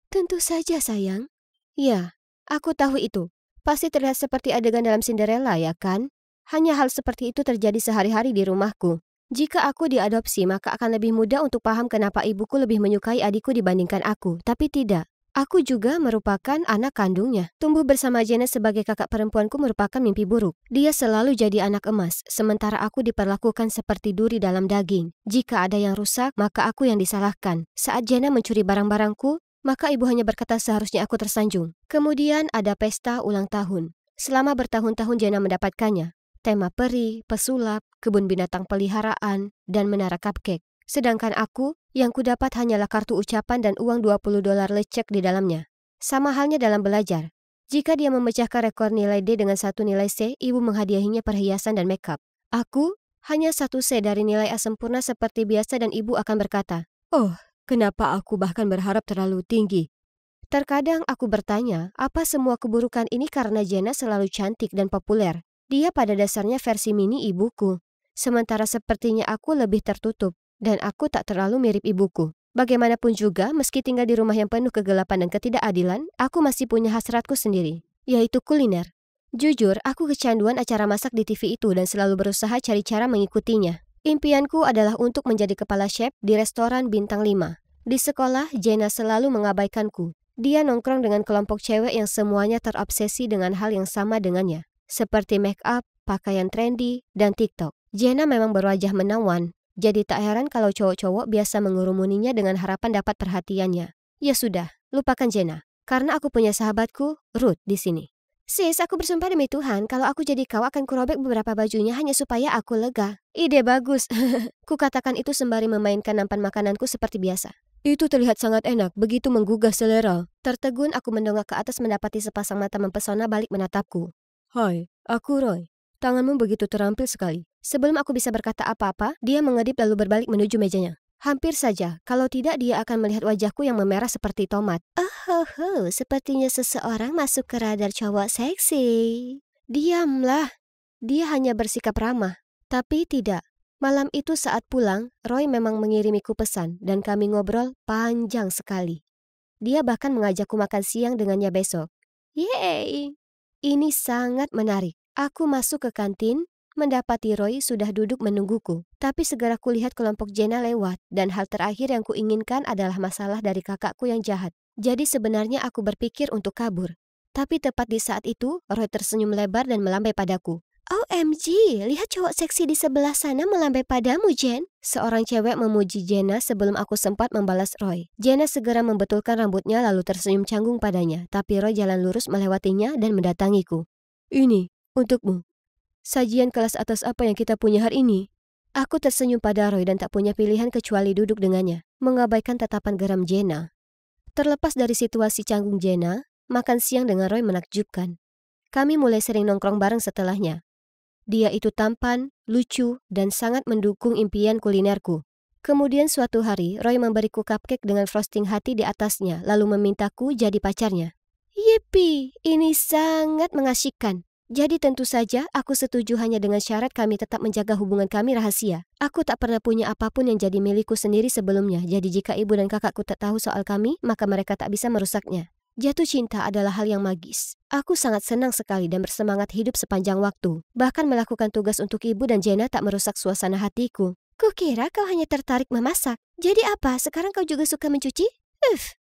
Tentu saja, sayang. Ya, aku tahu itu. Pasti terlihat seperti adegan dalam Cinderella, ya kan? Hanya hal seperti itu terjadi sehari-hari di rumahku. Jika aku diadopsi, maka akan lebih mudah untuk paham kenapa ibuku lebih menyukai adikku dibandingkan aku. Tapi tidak. Aku juga merupakan anak kandungnya. Tumbuh bersama Jenna sebagai kakak perempuanku merupakan mimpi buruk. Dia selalu jadi anak emas, sementara aku diperlakukan seperti duri dalam daging. Jika ada yang rusak, maka aku yang disalahkan. Saat Jenna mencuri barang-barangku, maka ibu hanya berkata seharusnya aku tersanjung. Kemudian ada pesta ulang tahun. Selama bertahun-tahun Jenna mendapatkannya. Tema peri, pesulap, kebun binatang peliharaan, dan menara cupcake. Sedangkan aku, yang kudapat hanyalah kartu ucapan dan uang $20 lecek di dalamnya. Sama halnya dalam belajar. Jika dia memecahkan rekor nilai D dengan satu nilai C, ibu menghadiahinya perhiasan dan makeup. Aku, hanya satu C dari nilai A sempurna seperti biasa dan ibu akan berkata, "Oh, kenapa aku bahkan berharap terlalu tinggi?" Terkadang aku bertanya, apa semua keburukan ini karena Jenna selalu cantik dan populer? Dia pada dasarnya versi mini ibuku. Sementara sepertinya aku lebih tertutup. Dan aku tak terlalu mirip ibuku. Bagaimanapun juga, meski tinggal di rumah yang penuh kegelapan dan ketidakadilan, aku masih punya hasratku sendiri, yaitu kuliner. Jujur, aku kecanduan acara masak di TV itu dan selalu berusaha cari cara mengikutinya. Impianku adalah untuk menjadi kepala chef di restoran bintang 5. Di sekolah, Jenna selalu mengabaikanku. Dia nongkrong dengan kelompok cewek yang semuanya terobsesi dengan hal yang sama dengannya, seperti make up, pakaian trendy, dan TikTok. Jenna memang berwajah menawan. Jadi tak heran kalau cowok-cowok biasa mengurumuninya dengan harapan dapat perhatiannya. Ya sudah, lupakan Jenna. Karena aku punya sahabatku, Ruth, di sini. Sis, aku bersumpah demi Tuhan, kalau aku jadi kau akan kurobek beberapa bajunya hanya supaya aku lega. Ide bagus. Kukatakan itu sembari memainkan nampan makananku seperti biasa. Itu terlihat sangat enak, begitu menggugah selera. Tertegun aku mendongak ke atas mendapati sepasang mata mempesona balik menatapku. Hai, aku Roy. Tanganmu begitu terampil sekali. Sebelum aku bisa berkata apa-apa, dia mengedip lalu berbalik menuju mejanya. Hampir saja, kalau tidak dia akan melihat wajahku yang memerah seperti tomat. Oh, sepertinya seseorang masuk ke radar cowok seksi. Diamlah. Dia hanya bersikap ramah. Tapi tidak. Malam itu saat pulang, Roy memang mengirimiku pesan dan kami ngobrol panjang sekali. Dia bahkan mengajakku makan siang dengannya besok. Yeay! Ini sangat menarik. Aku masuk ke kantin, mendapati Roy sudah duduk menungguku. Tapi segera kulihat kelompok Jenna lewat, dan hal terakhir yang kuinginkan adalah masalah dari kakakku yang jahat. Jadi sebenarnya aku berpikir untuk kabur. Tapi tepat di saat itu, Roy tersenyum lebar dan melambai padaku. OMG, lihat cowok seksi di sebelah sana melambai padamu, Jen. Seorang cewek memuji Jenna sebelum aku sempat membalas Roy. Jenna segera membetulkan rambutnya lalu tersenyum canggung padanya, tapi Roy jalan lurus melewatinya dan mendatangiku. Ini, untukmu. Sajian kelas atas apa yang kita punya hari ini? Aku tersenyum pada Roy dan tak punya pilihan kecuali duduk dengannya, mengabaikan tatapan geram Jenna. Terlepas dari situasi canggung Jenna, makan siang dengan Roy menakjubkan. Kami mulai sering nongkrong bareng setelahnya. Dia itu tampan, lucu, dan sangat mendukung impian kulinerku. Kemudian suatu hari, Roy memberiku cupcake dengan frosting hati di atasnya, lalu memintaku jadi pacarnya. Yippee, ini sangat mengasyikkan. Jadi tentu saja aku setuju hanya dengan syarat kami tetap menjaga hubungan kami rahasia. Aku tak pernah punya apapun yang jadi milikku sendiri sebelumnya, jadi jika ibu dan kakakku tak tahu soal kami, maka mereka tak bisa merusaknya. Jatuh cinta adalah hal yang magis. Aku sangat senang sekali dan bersemangat hidup sepanjang waktu. Bahkan melakukan tugas untuk ibu dan Jenna tak merusak suasana hatiku. Kukira kau hanya tertarik memasak. Jadi apa, sekarang kau juga suka mencuci?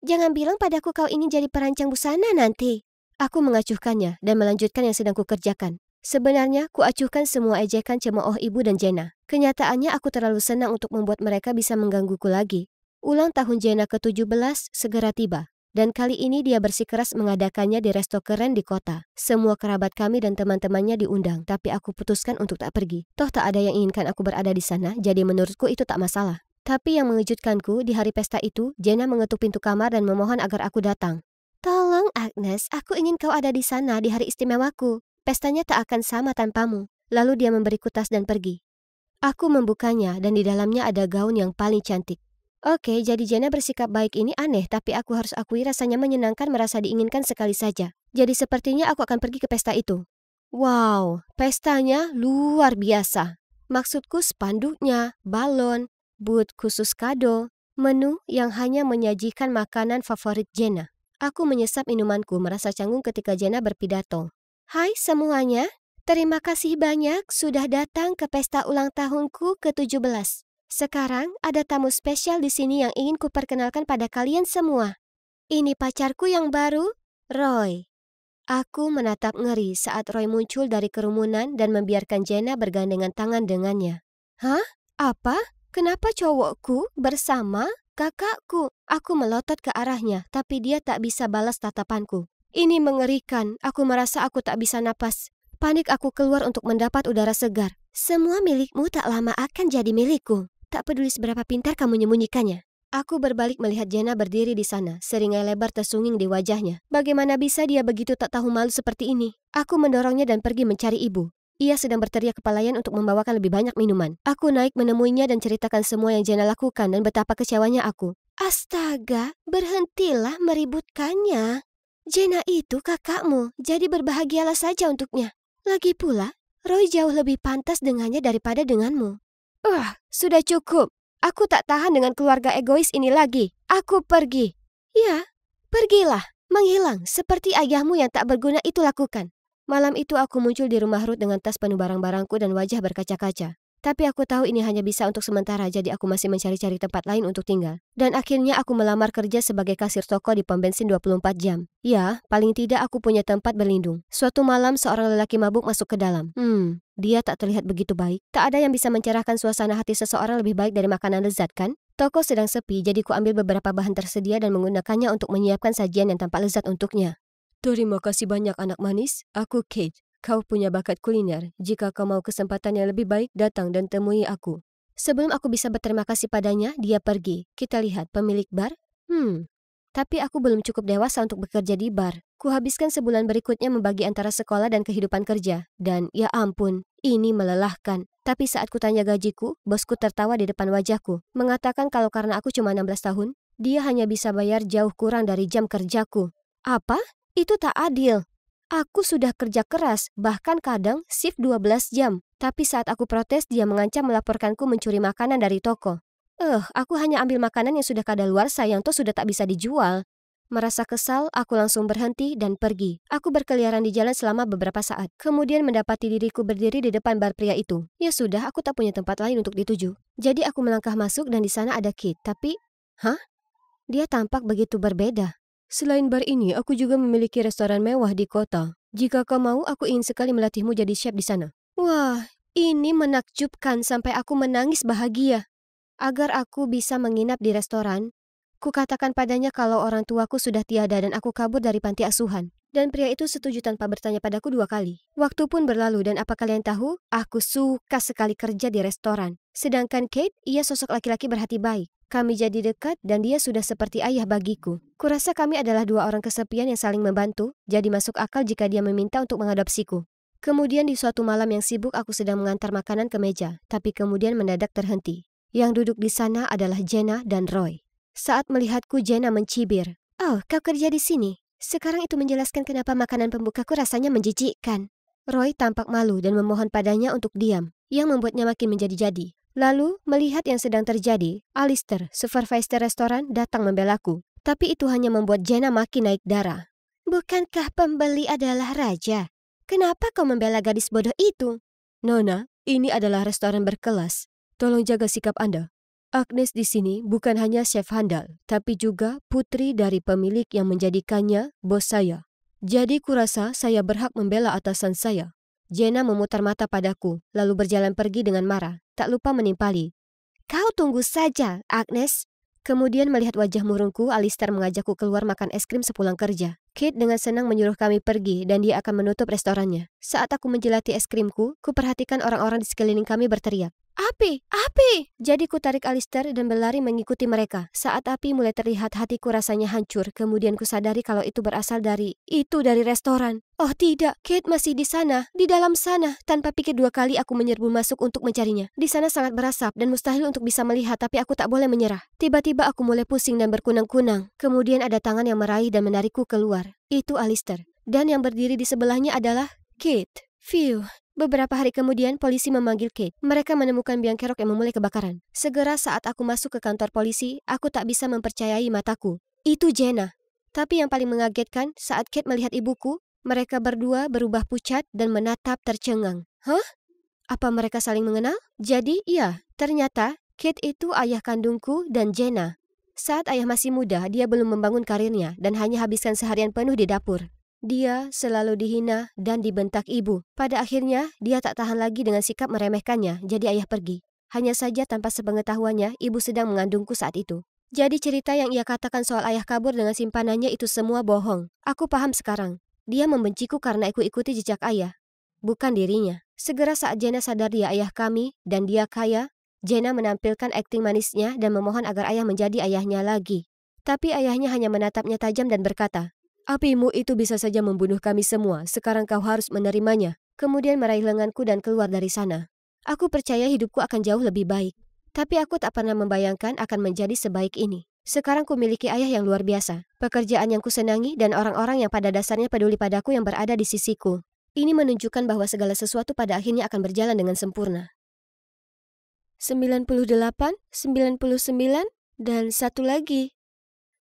Jangan bilang padaku kau ingin jadi perancang busana nanti. Aku mengacuhkannya dan melanjutkan yang sedang kukerjakan. Sebenarnya, kuacuhkan semua ejekan cemooh ibu dan Jenna. Kenyataannya aku terlalu senang untuk membuat mereka bisa menggangguku lagi. Ulang tahun Jenna ke-17 segera tiba. Dan kali ini dia bersikeras mengadakannya di resto keren di kota. Semua kerabat kami dan teman-temannya diundang, tapi aku putuskan untuk tak pergi. Toh tak ada yang inginkan aku berada di sana, jadi menurutku itu tak masalah. Tapi yang mengejutkanku, di hari pesta itu, Jenna mengetuk pintu kamar dan memohon agar aku datang. Tolong Agnes, aku ingin kau ada di sana di hari istimewaku. Pestanya tak akan sama tanpamu. Lalu dia memberiku tas dan pergi. Aku membukanya dan di dalamnya ada gaun yang paling cantik. Oke, jadi Jenna bersikap baik ini aneh, tapi aku harus akui rasanya menyenangkan merasa diinginkan sekali saja. Jadi sepertinya aku akan pergi ke pesta itu. Wow, pestanya luar biasa. Maksudku spanduknya, balon, booth khusus kado, menu yang hanya menyajikan makanan favorit Jenna. Aku menyesap minumanku merasa canggung ketika Jenna berpidato. Hai semuanya, terima kasih banyak sudah datang ke pesta ulang tahunku ke-17. Sekarang ada tamu spesial di sini yang ingin kuperkenalkan pada kalian semua. Ini pacarku yang baru, Roy. Aku menatap ngeri saat Roy muncul dari kerumunan dan membiarkan Jenna bergandengan tangan dengannya. Hah? Apa? Kenapa cowokku bersama kakakku? Aku melotot ke arahnya, tapi dia tak bisa balas tatapanku. Ini mengerikan, aku merasa aku tak bisa napas. Panik aku keluar untuk mendapat udara segar. Semua milikmu tak lama akan jadi milikku. Tak peduli seberapa pintar kamu menyembunyikannya. Aku berbalik melihat Jenna berdiri di sana, seringai lebar tersunging di wajahnya. Bagaimana bisa dia begitu tak tahu malu seperti ini? Aku mendorongnya dan pergi mencari ibu. Ia sedang berteriak kepalaian untuk membawakan lebih banyak minuman. Aku naik menemuinya dan ceritakan semua yang Jenna lakukan dan betapa kecewanya aku. Astaga, berhentilah meributkannya. Jenna itu kakakmu, jadi berbahagialah saja untuknya. Lagi pula, Roy jauh lebih pantas dengannya daripada denganmu. Sudah cukup. Aku tak tahan dengan keluarga egois ini lagi. Aku pergi. Ya, pergilah. Menghilang, seperti ayahmu yang tak berguna itu lakukan. Malam itu aku muncul di rumah Ruth dengan tas penuh barang-barangku dan wajah berkaca-kaca. Tapi aku tahu ini hanya bisa untuk sementara, jadi aku masih mencari-cari tempat lain untuk tinggal. Dan akhirnya aku melamar kerja sebagai kasir toko di pom bensin 24 jam. Ya, paling tidak aku punya tempat berlindung. Suatu malam seorang lelaki mabuk masuk ke dalam. Dia tak terlihat begitu baik. Tak ada yang bisa mencerahkan suasana hati seseorang lebih baik dari makanan lezat, kan? Toko sedang sepi, jadi ku ambil beberapa bahan tersedia dan menggunakannya untuk menyiapkan sajian yang tampak lezat untuknya. Terima kasih banyak anak manis, aku Kate. Kau punya bakat kuliner. Jika kau mau kesempatan yang lebih baik, datang dan temui aku. Sebelum aku bisa berterima kasih padanya, dia pergi. Kita lihat pemilik bar. Tapi aku belum cukup dewasa untuk bekerja di bar. Kuhabiskan sebulan berikutnya membagi antara sekolah dan kehidupan kerja. Dan ya ampun, ini melelahkan. Tapi saat kutanya gajiku, bosku tertawa di depan wajahku. Mengatakan kalau karena aku cuma 16 tahun, dia hanya bisa bayar jauh kurang dari jam kerjaku. Apa? Itu tak adil. Aku sudah kerja keras, bahkan kadang shift 12 jam. Tapi saat aku protes, dia mengancam melaporkanku mencuri makanan dari toko. Aku hanya ambil makanan yang sudah kadaluarsa yang toh sudah tak bisa dijual. Merasa kesal, aku langsung berhenti dan pergi. Aku berkeliaran di jalan selama beberapa saat. Kemudian mendapati diriku berdiri di depan bar pria itu. Ya sudah, aku tak punya tempat lain untuk dituju. Jadi aku melangkah masuk dan di sana ada Kate. Tapi, dia tampak begitu berbeda. Selain bar ini, aku juga memiliki restoran mewah di kota. Jika kau mau, aku ingin sekali melatihmu jadi chef di sana. Wah, ini menakjubkan sampai aku menangis bahagia. Agar aku bisa menginap di restoran, kukatakan padanya kalau orang tuaku sudah tiada dan aku kabur dari panti asuhan. Dan pria itu setuju tanpa bertanya padaku 2 kali. Waktu pun berlalu dan apa kalian tahu? Aku suka sekali kerja di restoran. Sedangkan Kate, ia sosok laki-laki berhati baik. Kami jadi dekat dan dia sudah seperti ayah bagiku. Kurasa kami adalah 2 orang kesepian yang saling membantu, jadi masuk akal jika dia meminta untuk mengadopsiku. Kemudian di suatu malam yang sibuk aku sedang mengantar makanan ke meja, tapi kemudian mendadak terhenti. Yang duduk di sana adalah Jenna dan Roy. Saat melihatku, Jenna mencibir. "Oh, kau kerja di sini? Sekarang itu menjelaskan kenapa makanan pembukaku rasanya menjijikkan." Roy tampak malu dan memohon padanya untuk diam, yang membuatnya makin menjadi-jadi. Lalu, melihat yang sedang terjadi, Alistair, supervisor restoran, datang membelaku. Tapi itu hanya membuat Jenna makin naik darah. "Bukankah pembeli adalah raja? Kenapa kau membela gadis bodoh itu?" "Nona, ini adalah restoran berkelas. Tolong jaga sikap Anda. Agnes di sini bukan hanya chef handal, tapi juga putri dari pemilik yang menjadikannya bos saya. Jadi kurasa saya berhak membela atasan saya." Jenna memutar mata padaku, lalu berjalan pergi dengan marah, tak lupa menimpali. "Kau tunggu saja, Agnes." Kemudian melihat wajah murungku, Alistair mengajakku keluar makan es krim sepulang kerja. Kate dengan senang menyuruh kami pergi dan dia akan menutup restorannya. Saat aku menjelati es krimku, kuperhatikan orang-orang di sekeliling kami berteriak, "Api! Api!" Jadi ku tarik Alistair dan berlari mengikuti mereka. Saat api mulai terlihat, hatiku rasanya hancur. Kemudian ku sadari kalau itu berasal dari restoran. Oh tidak, Kate masih di sana, di dalam sana. Tanpa pikir 2 kali aku menyerbu masuk untuk mencarinya. Di sana sangat berasap dan mustahil untuk bisa melihat, tapi aku tak boleh menyerah. Tiba-tiba aku mulai pusing dan berkunang-kunang. Kemudian ada tangan yang meraih dan menarikku keluar. Itu Alistair. Dan yang berdiri di sebelahnya adalah Kate. Phew. Beberapa hari kemudian, polisi memanggil Kate. Mereka menemukan biang kerok yang memulai kebakaran. Segera saat aku masuk ke kantor polisi, aku tak bisa mempercayai mataku. Itu Jenna. Tapi yang paling mengagetkan, saat Kate melihat ibuku, mereka berdua berubah pucat dan menatap tercengang. Hah? Apa mereka saling mengenal? Jadi, iya, ternyata Kate itu ayah kandungku dan Jenna. Saat ayah masih muda, dia belum membangun karirnya dan hanya habiskan seharian penuh di dapur. Dia selalu dihina dan dibentak ibu. Pada akhirnya, dia tak tahan lagi dengan sikap meremehkannya, jadi ayah pergi. Hanya saja tanpa sepengetahuannya, ibu sedang mengandungku saat itu. Jadi cerita yang ia katakan soal ayah kabur dengan simpanannya itu semua bohong. Aku paham sekarang. Dia membenciku karena ikut-ikuti jejak ayah, bukan dirinya. Segera saat Jenna sadar dia ayah kami dan dia kaya, Jenna menampilkan akting manisnya dan memohon agar ayah menjadi ayahnya lagi. Tapi ayahnya hanya menatapnya tajam dan berkata, "Apimu itu bisa saja membunuh kami semua, sekarang kau harus menerimanya." Kemudian meraih lenganku dan keluar dari sana. Aku percaya hidupku akan jauh lebih baik. Tapi aku tak pernah membayangkan akan menjadi sebaik ini. Sekarang ku miliki ayah yang luar biasa, pekerjaan yang kusenangi, dan orang-orang yang pada dasarnya peduli padaku yang berada di sisiku. Ini menunjukkan bahwa segala sesuatu pada akhirnya akan berjalan dengan sempurna. 98, 99, dan satu lagi.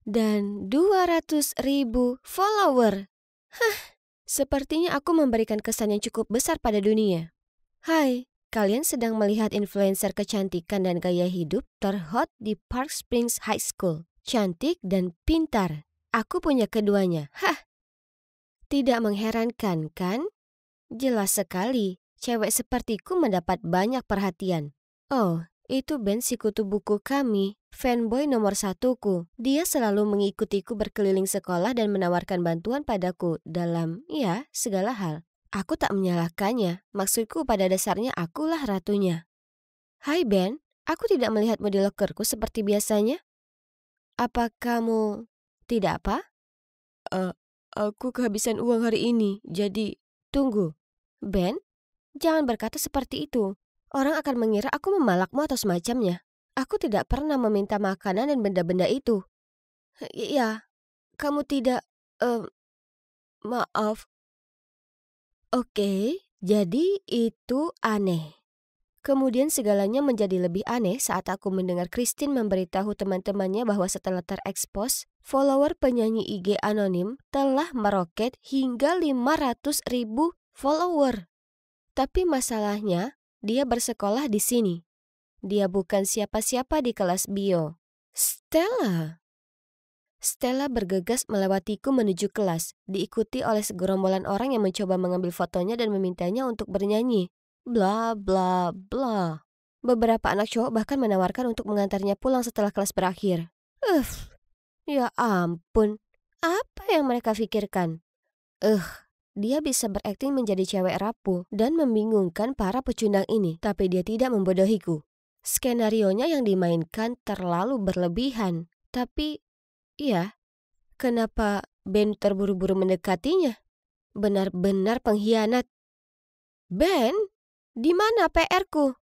Dan 200.000 follower. Hah, sepertinya aku memberikan kesan yang cukup besar pada dunia. Hai, kalian sedang melihat influencer kecantikan dan gaya hidup terhot di Park Springs High School. Cantik dan pintar. Aku punya keduanya. Hah, tidak mengherankan kan? Jelas sekali, cewek sepertiku mendapat banyak perhatian. Oh, itu Ben, si kutu buku kami, fanboy nomor 1ku. Dia selalu mengikutiku berkeliling sekolah dan menawarkan bantuan padaku dalam, ya, segala hal. Aku tak menyalahkannya, maksudku pada dasarnya akulah ratunya. Hai Ben, aku tidak melihatmu di lokerku seperti biasanya. Apa kamu tidak apa? Aku kehabisan uang hari ini, jadi... Tunggu, Ben, jangan berkata seperti itu. Orang akan mengira aku memalakmu atau semacamnya. Aku tidak pernah meminta makanan dan benda-benda itu. Ya, kamu tidak... maaf. Oke, jadi itu aneh. Kemudian segalanya menjadi lebih aneh saat aku mendengar Christine memberitahu teman-temannya bahwa setelah terekspos, follower penyanyi IG anonim telah meroket hingga 500.000 follower. Tapi masalahnya, dia bersekolah di sini. Dia bukan siapa-siapa di kelas bio. Stella. Stella bergegas melewatiku menuju kelas, diikuti oleh segerombolan orang yang mencoba mengambil fotonya dan memintanya untuk bernyanyi. Bla bla bla. Beberapa anak cowok bahkan menawarkan untuk mengantarnya pulang setelah kelas berakhir. Ya ampun. Apa yang mereka pikirkan? Dia bisa berakting menjadi cewek rapuh dan membingungkan para pecundang ini, tapi dia tidak membodohiku. Skenarionya yang dimainkan terlalu berlebihan. Tapi, ya, kenapa Ben terburu-buru mendekatinya? Benar-benar pengkhianat. Ben, di mana PR-ku?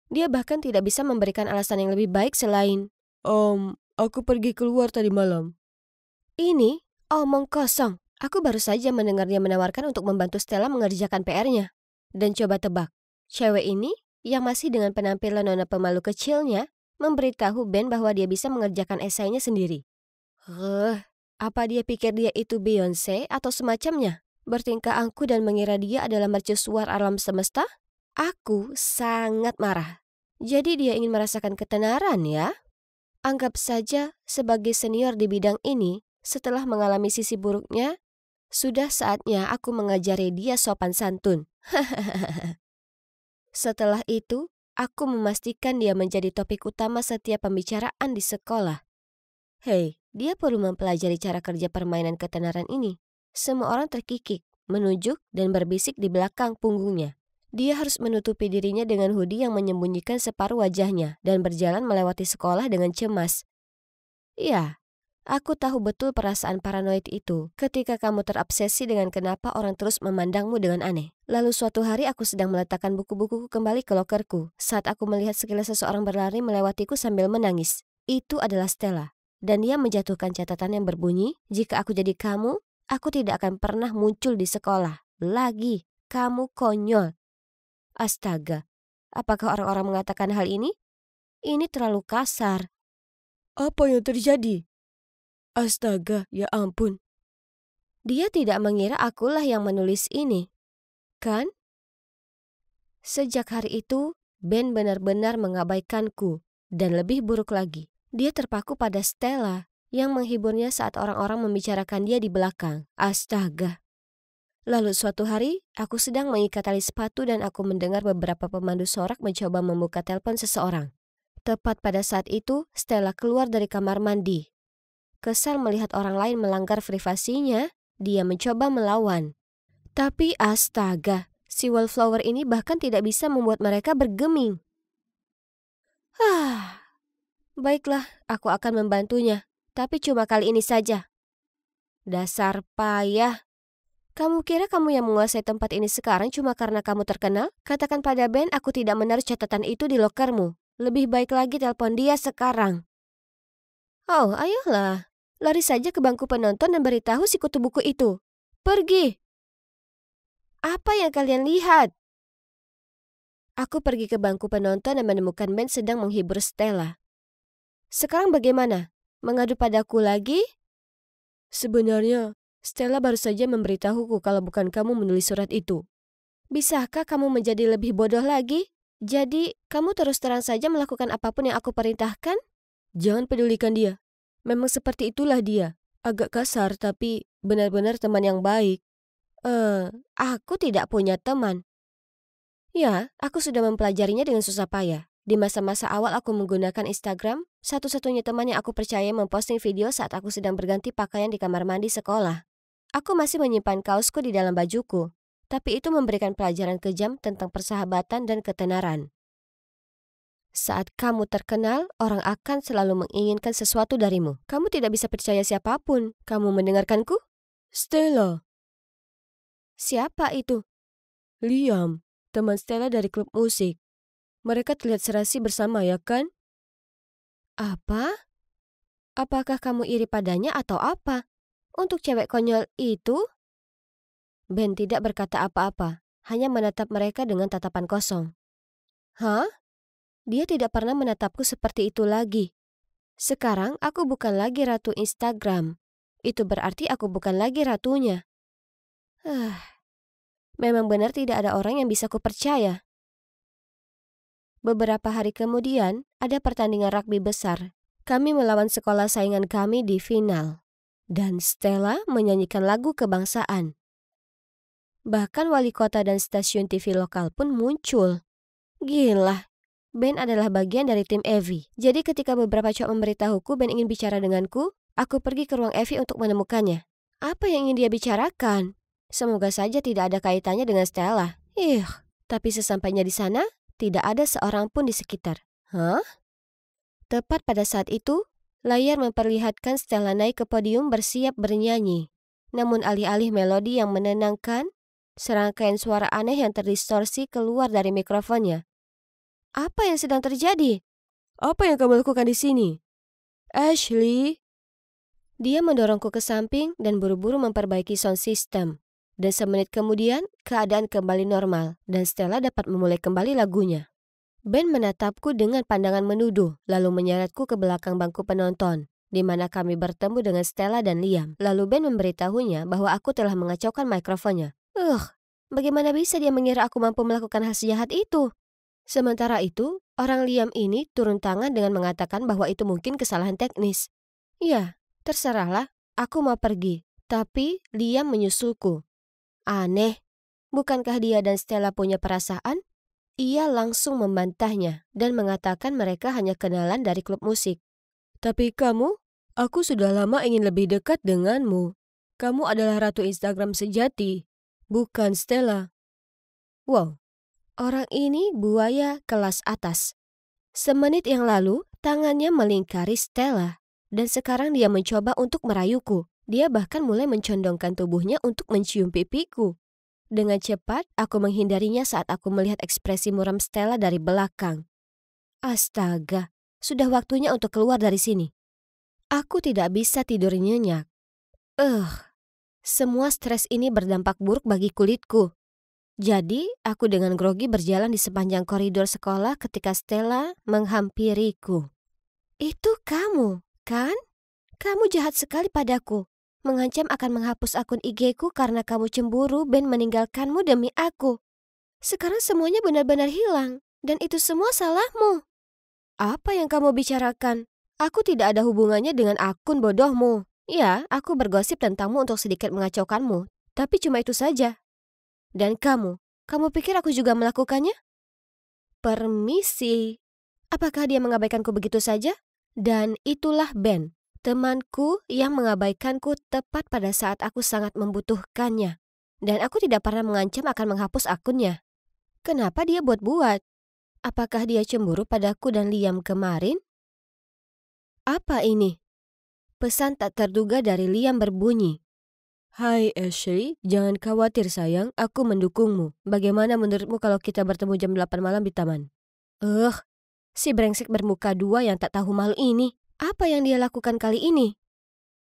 Dia bahkan tidak bisa memberikan alasan yang lebih baik selain, aku pergi keluar tadi malam. Ini omong kosong. Aku baru saja mendengar dia menawarkan untuk membantu Stella mengerjakan PR-nya. Dan coba tebak, cewek ini yang masih dengan penampilan nona pemalu kecilnya memberitahu Ben bahwa dia bisa mengerjakan esainya sendiri. Apa dia pikir dia itu Beyonce atau semacamnya? Bertingkah angkuh dan mengira dia adalah mercusuar alam semesta? Aku sangat marah. Jadi dia ingin merasakan ketenaran ya? Anggap saja sebagai senior di bidang ini, setelah mengalami sisi buruknya, sudah saatnya aku mengajari dia sopan santun. Setelah itu, aku memastikan dia menjadi topik utama setiap pembicaraan di sekolah. Hei, dia perlu mempelajari cara kerja permainan ketenaran ini. Semua orang terkikik, menunjuk, dan berbisik di belakang punggungnya. Dia harus menutupi dirinya dengan hoodie yang menyembunyikan separuh wajahnya dan berjalan melewati sekolah dengan cemas. Ya, aku tahu betul perasaan paranoid itu ketika kamu terobsesi dengan kenapa orang terus memandangmu dengan aneh. Lalu suatu hari aku sedang meletakkan buku-bukuku kembali ke lokerku saat aku melihat sekilas seseorang berlari melewatiku sambil menangis. Itu adalah Stella. Dan dia menjatuhkan catatan yang berbunyi, jika aku jadi kamu, aku tidak akan pernah muncul di sekolah. Lagi, kamu konyol. Astaga, apakah orang-orang mengatakan hal ini? Ini terlalu kasar. Apa yang terjadi? Astaga, ya ampun. Dia tidak mengira akulah yang menulis ini, kan? Sejak hari itu, Ben benar-benar mengabaikanku. Dan lebih buruk lagi, dia terpaku pada Stella yang menghiburnya saat orang-orang membicarakan dia di belakang. Astaga. Lalu suatu hari, aku sedang mengikat tali sepatu dan aku mendengar beberapa pemandu sorak mencoba membuka telepon seseorang. Tepat pada saat itu, Stella keluar dari kamar mandi. Kesal melihat orang lain melanggar privasinya, dia mencoba melawan. Tapi astaga, si wallflower ini bahkan tidak bisa membuat mereka bergeming. Baiklah, aku akan membantunya. Tapi cuma kali ini saja. Dasar payah. Kamu kira kamu yang menguasai tempat ini sekarang cuma karena kamu terkenal? Katakan pada Ben aku tidak menaruh catatan itu di lokermu. Lebih baik lagi telepon dia sekarang. Oh, ayolah. Lari saja ke bangku penonton dan beritahu si kutu buku itu. Pergi. Apa yang kalian lihat? Aku pergi ke bangku penonton dan menemukan Ben sedang menghibur Stella. Sekarang bagaimana? Mengadu padaku lagi? Sebenarnya, Stella baru saja memberitahuku kalau bukan kamu menulis surat itu. Bisakah kamu menjadi lebih bodoh lagi? Jadi, kamu terus terang saja melakukan apapun yang aku perintahkan? Jangan pedulikan dia. Memang seperti itulah dia. Agak kasar tapi benar-benar teman yang baik. Aku tidak punya teman. Ya, aku sudah mempelajarinya dengan susah payah. Di masa-masa awal aku menggunakan Instagram, satu-satunya teman yang aku percaya memposting video saat aku sedang berganti pakaian di kamar mandi sekolah. Aku masih menyimpan kaosku di dalam bajuku, tapi itu memberikan pelajaran kejam tentang persahabatan dan ketenaran. Saat kamu terkenal, orang akan selalu menginginkan sesuatu darimu. Kamu tidak bisa percaya siapapun. Kamu mendengarkanku? Stella. Siapa itu? Liam, teman Stella dari klub musik. Mereka terlihat serasi bersama ya kan? Apa? Apakah kamu iri padanya atau apa? Untuk cewek konyol itu? Ben tidak berkata apa-apa, hanya menatap mereka dengan tatapan kosong. Hah? Dia tidak pernah menatapku seperti itu lagi. Sekarang aku bukan lagi ratu Instagram. Itu berarti aku bukan lagi ratunya. Memang benar tidak ada orang yang bisa kupercaya. Beberapa hari kemudian, ada pertandingan rugby besar. Kami melawan sekolah saingan kami di final. Dan Stella menyanyikan lagu kebangsaan. Bahkan wali kota dan stasiun TV lokal pun muncul. Gila, Ben adalah bagian dari tim Evie. Jadi ketika beberapa cowok memberitahuku Ben ingin bicara denganku, aku pergi ke ruang Evie untuk menemukannya. Apa yang ingin dia bicarakan? Semoga saja tidak ada kaitannya dengan Stella. Tapi sesampainya di sana, tidak ada seorang pun di sekitar. Hah? Tepat pada saat itu, layar memperlihatkan Stella naik ke podium bersiap bernyanyi. Namun alih-alih melodi yang menenangkan, serangkaian suara aneh yang terdistorsi keluar dari mikrofonnya. Apa yang sedang terjadi? Apa yang kamu lakukan di sini? Ashley. Dia mendorongku ke samping dan buru-buru memperbaiki sound system. Dan semenit kemudian, keadaan kembali normal dan Stella dapat memulai kembali lagunya. Ben menatapku dengan pandangan menuduh, lalu menyeretku ke belakang bangku penonton, di mana kami bertemu dengan Stella dan Liam. Lalu Ben memberitahunya bahwa aku telah mengacaukan mikrofonnya. Bagaimana bisa dia mengira aku mampu melakukan hal sejahat itu? Sementara itu, orang Liam ini turun tangan dengan mengatakan bahwa itu mungkin kesalahan teknis. Ya, terserahlah, aku mau pergi. Tapi Liam menyusulku. Aneh, bukankah dia dan Stella punya perasaan? Ia langsung membantahnya dan mengatakan mereka hanya kenalan dari klub musik. Tapi kamu, aku sudah lama ingin lebih dekat denganmu. Kamu adalah ratu Instagram sejati, bukan Stella. Wow, orang ini buaya kelas atas. Semenit yang lalu, tangannya melingkari Stella. Dan sekarang dia mencoba untuk merayuku. Dia bahkan mulai mencondongkan tubuhnya untuk mencium pipiku. Dengan cepat, aku menghindarinya saat aku melihat ekspresi muram Stella dari belakang. Astaga, sudah waktunya untuk keluar dari sini. Aku tidak bisa tidur nyenyak. Semua stres ini berdampak buruk bagi kulitku. Jadi, aku dengan grogi berjalan di sepanjang koridor sekolah ketika Stella menghampiriku. Itu kamu, kan? Kamu jahat sekali padaku. Mengancam akan menghapus akun IG-ku karena kamu cemburu Ben meninggalkanmu demi aku. Sekarang semuanya benar-benar hilang, dan itu semua salahmu. Apa yang kamu bicarakan? Aku tidak ada hubungannya dengan akun bodohmu. Ya, aku bergosip tentangmu untuk sedikit mengacaukanmu, tapi cuma itu saja. Dan kamu pikir aku juga melakukannya? Permisi. Apakah dia mengabaikanku begitu saja? Dan itulah Ben. Temanku yang mengabaikanku tepat pada saat aku sangat membutuhkannya. Dan aku tidak pernah mengancam akan menghapus akunnya. Kenapa dia buat-buat? Apakah dia cemburu padaku dan Liam kemarin? Apa ini? Pesan tak terduga dari Liam berbunyi. Hai Ashley, jangan khawatir sayang, aku mendukungmu. Bagaimana menurutmu kalau kita bertemu jam 8 malam di taman? Si brengsek bermuka dua yang tak tahu malu ini. Apa yang dia lakukan kali ini?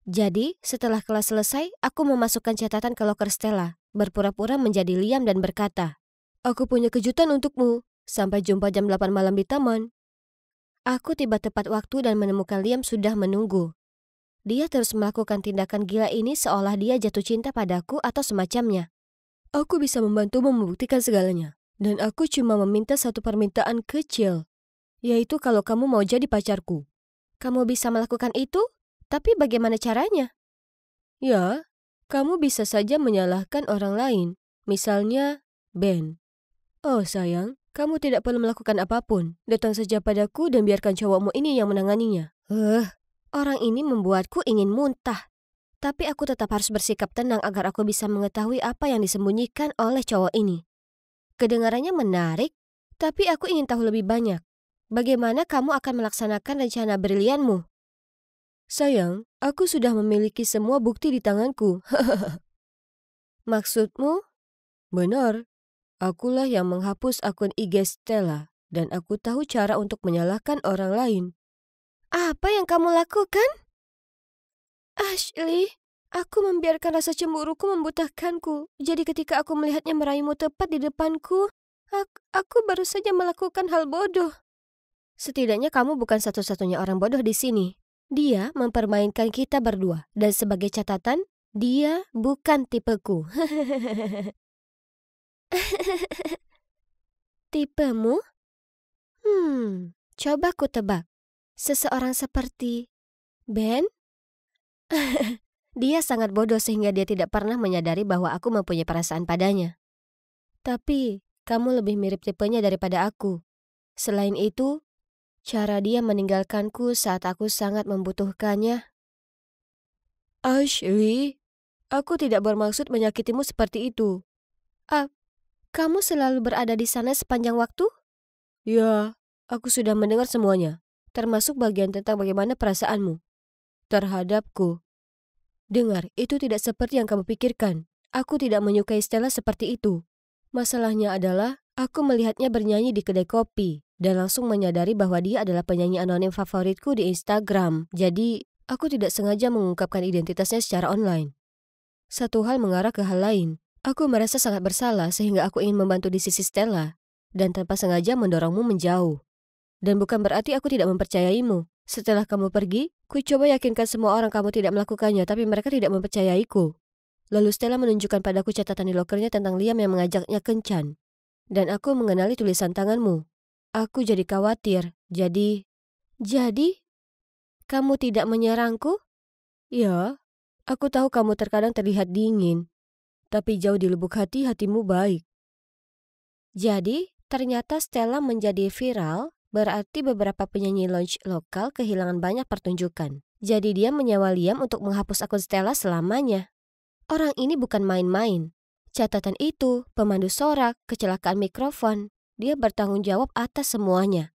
Jadi, setelah kelas selesai, aku memasukkan catatan ke loker Stella, berpura-pura menjadi Liam dan berkata, aku punya kejutan untukmu. Sampai jumpa jam 8 malam di taman. Aku tiba tepat waktu dan menemukan Liam sudah menunggu. Dia terus melakukan tindakan gila ini seolah dia jatuh cinta padaku atau semacamnya. Aku bisa membantumu membuktikan segalanya. Dan aku cuma meminta satu permintaan kecil. Yaitu kalau kamu mau jadi pacarku. Kamu bisa melakukan itu? Tapi bagaimana caranya? Ya, kamu bisa saja menyalahkan orang lain. Misalnya, Ben. Oh sayang, kamu tidak perlu melakukan apapun. Datang saja padaku dan biarkan cowokmu ini yang menanganinya. Orang ini membuatku ingin muntah. Tapi aku tetap harus bersikap tenang agar aku bisa mengetahui apa yang disembunyikan oleh cowok ini. Kedengarannya menarik, tapi aku ingin tahu lebih banyak. Bagaimana kamu akan melaksanakan rencana brilianmu? Sayang, aku sudah memiliki semua bukti di tanganku. Maksudmu? Benar. Akulah yang menghapus akun IG Stella dan aku tahu cara untuk menyalahkan orang lain. Apa yang kamu lakukan? Ashley, aku membiarkan rasa cemburuku membutakanku. Jadi ketika aku melihatnya meraihmu tepat di depanku, aku baru saja melakukan hal bodoh. Setidaknya kamu bukan satu-satunya orang bodoh di sini. Dia mempermainkan kita berdua. Dan sebagai catatan, dia bukan tipeku. Tipemu? Coba ku tebak. Seseorang seperti Ben? Dia sangat bodoh sehingga dia tidak pernah menyadari bahwa aku mempunyai perasaan padanya. Tapi, kamu lebih mirip tipenya daripada aku. Selain itu, cara dia meninggalkanku saat aku sangat membutuhkannya. Ashley, aku tidak bermaksud menyakitimu seperti itu. Ah, kamu selalu berada di sana sepanjang waktu? Ya, aku sudah mendengar semuanya, termasuk bagian tentang bagaimana perasaanmu terhadapku. Dengar, itu tidak seperti yang kamu pikirkan. Aku tidak menyukai Stella seperti itu. Masalahnya adalah, aku melihatnya bernyanyi di kedai kopi, dan langsung menyadari bahwa dia adalah penyanyi anonim favoritku di Instagram. Jadi, aku tidak sengaja mengungkapkan identitasnya secara online. Satu hal mengarah ke hal lain. Aku merasa sangat bersalah sehingga aku ingin membantu di sisi Stella, dan tanpa sengaja mendorongmu menjauh. Dan bukan berarti aku tidak mempercayaimu. Setelah kamu pergi, ku coba yakinkan semua orang kamu tidak melakukannya, tapi mereka tidak mempercayaiku. Lalu Stella menunjukkan padaku catatan di lokernya tentang Liam yang mengajaknya kencan. Dan aku mengenali tulisan tanganmu. Aku jadi khawatir. Jadi, kamu tidak menyerangku? Ya, aku tahu kamu terkadang terlihat dingin. Tapi jauh di lubuk hati, hatimu baik. Jadi, ternyata Stella menjadi viral, berarti beberapa penyanyi lounge lokal kehilangan banyak pertunjukan. Jadi dia menyewa Liam untuk menghapus akun Stella selamanya. Orang ini bukan main-main. Catatan itu, pemandu sorak, kecelakaan mikrofon. Dia bertanggung jawab atas semuanya.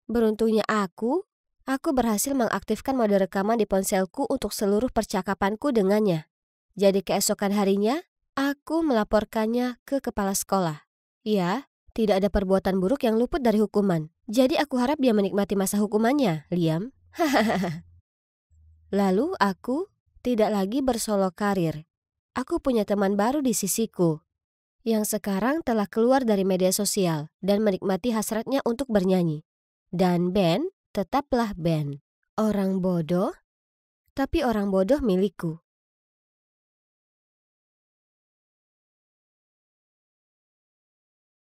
Beruntungnya aku berhasil mengaktifkan mode rekaman di ponselku untuk seluruh percakapanku dengannya. Jadi keesokan harinya, aku melaporkannya ke kepala sekolah. Ya, tidak ada perbuatan buruk yang luput dari hukuman. Jadi aku harap dia menikmati masa hukumannya, Liam. Lalu aku tidak lagi bersolo karir. Aku punya teman baru di sisiku, yang sekarang telah keluar dari media sosial dan menikmati hasratnya untuk bernyanyi. Dan Ben tetaplah Ben. Orang bodoh, tapi orang bodoh milikku.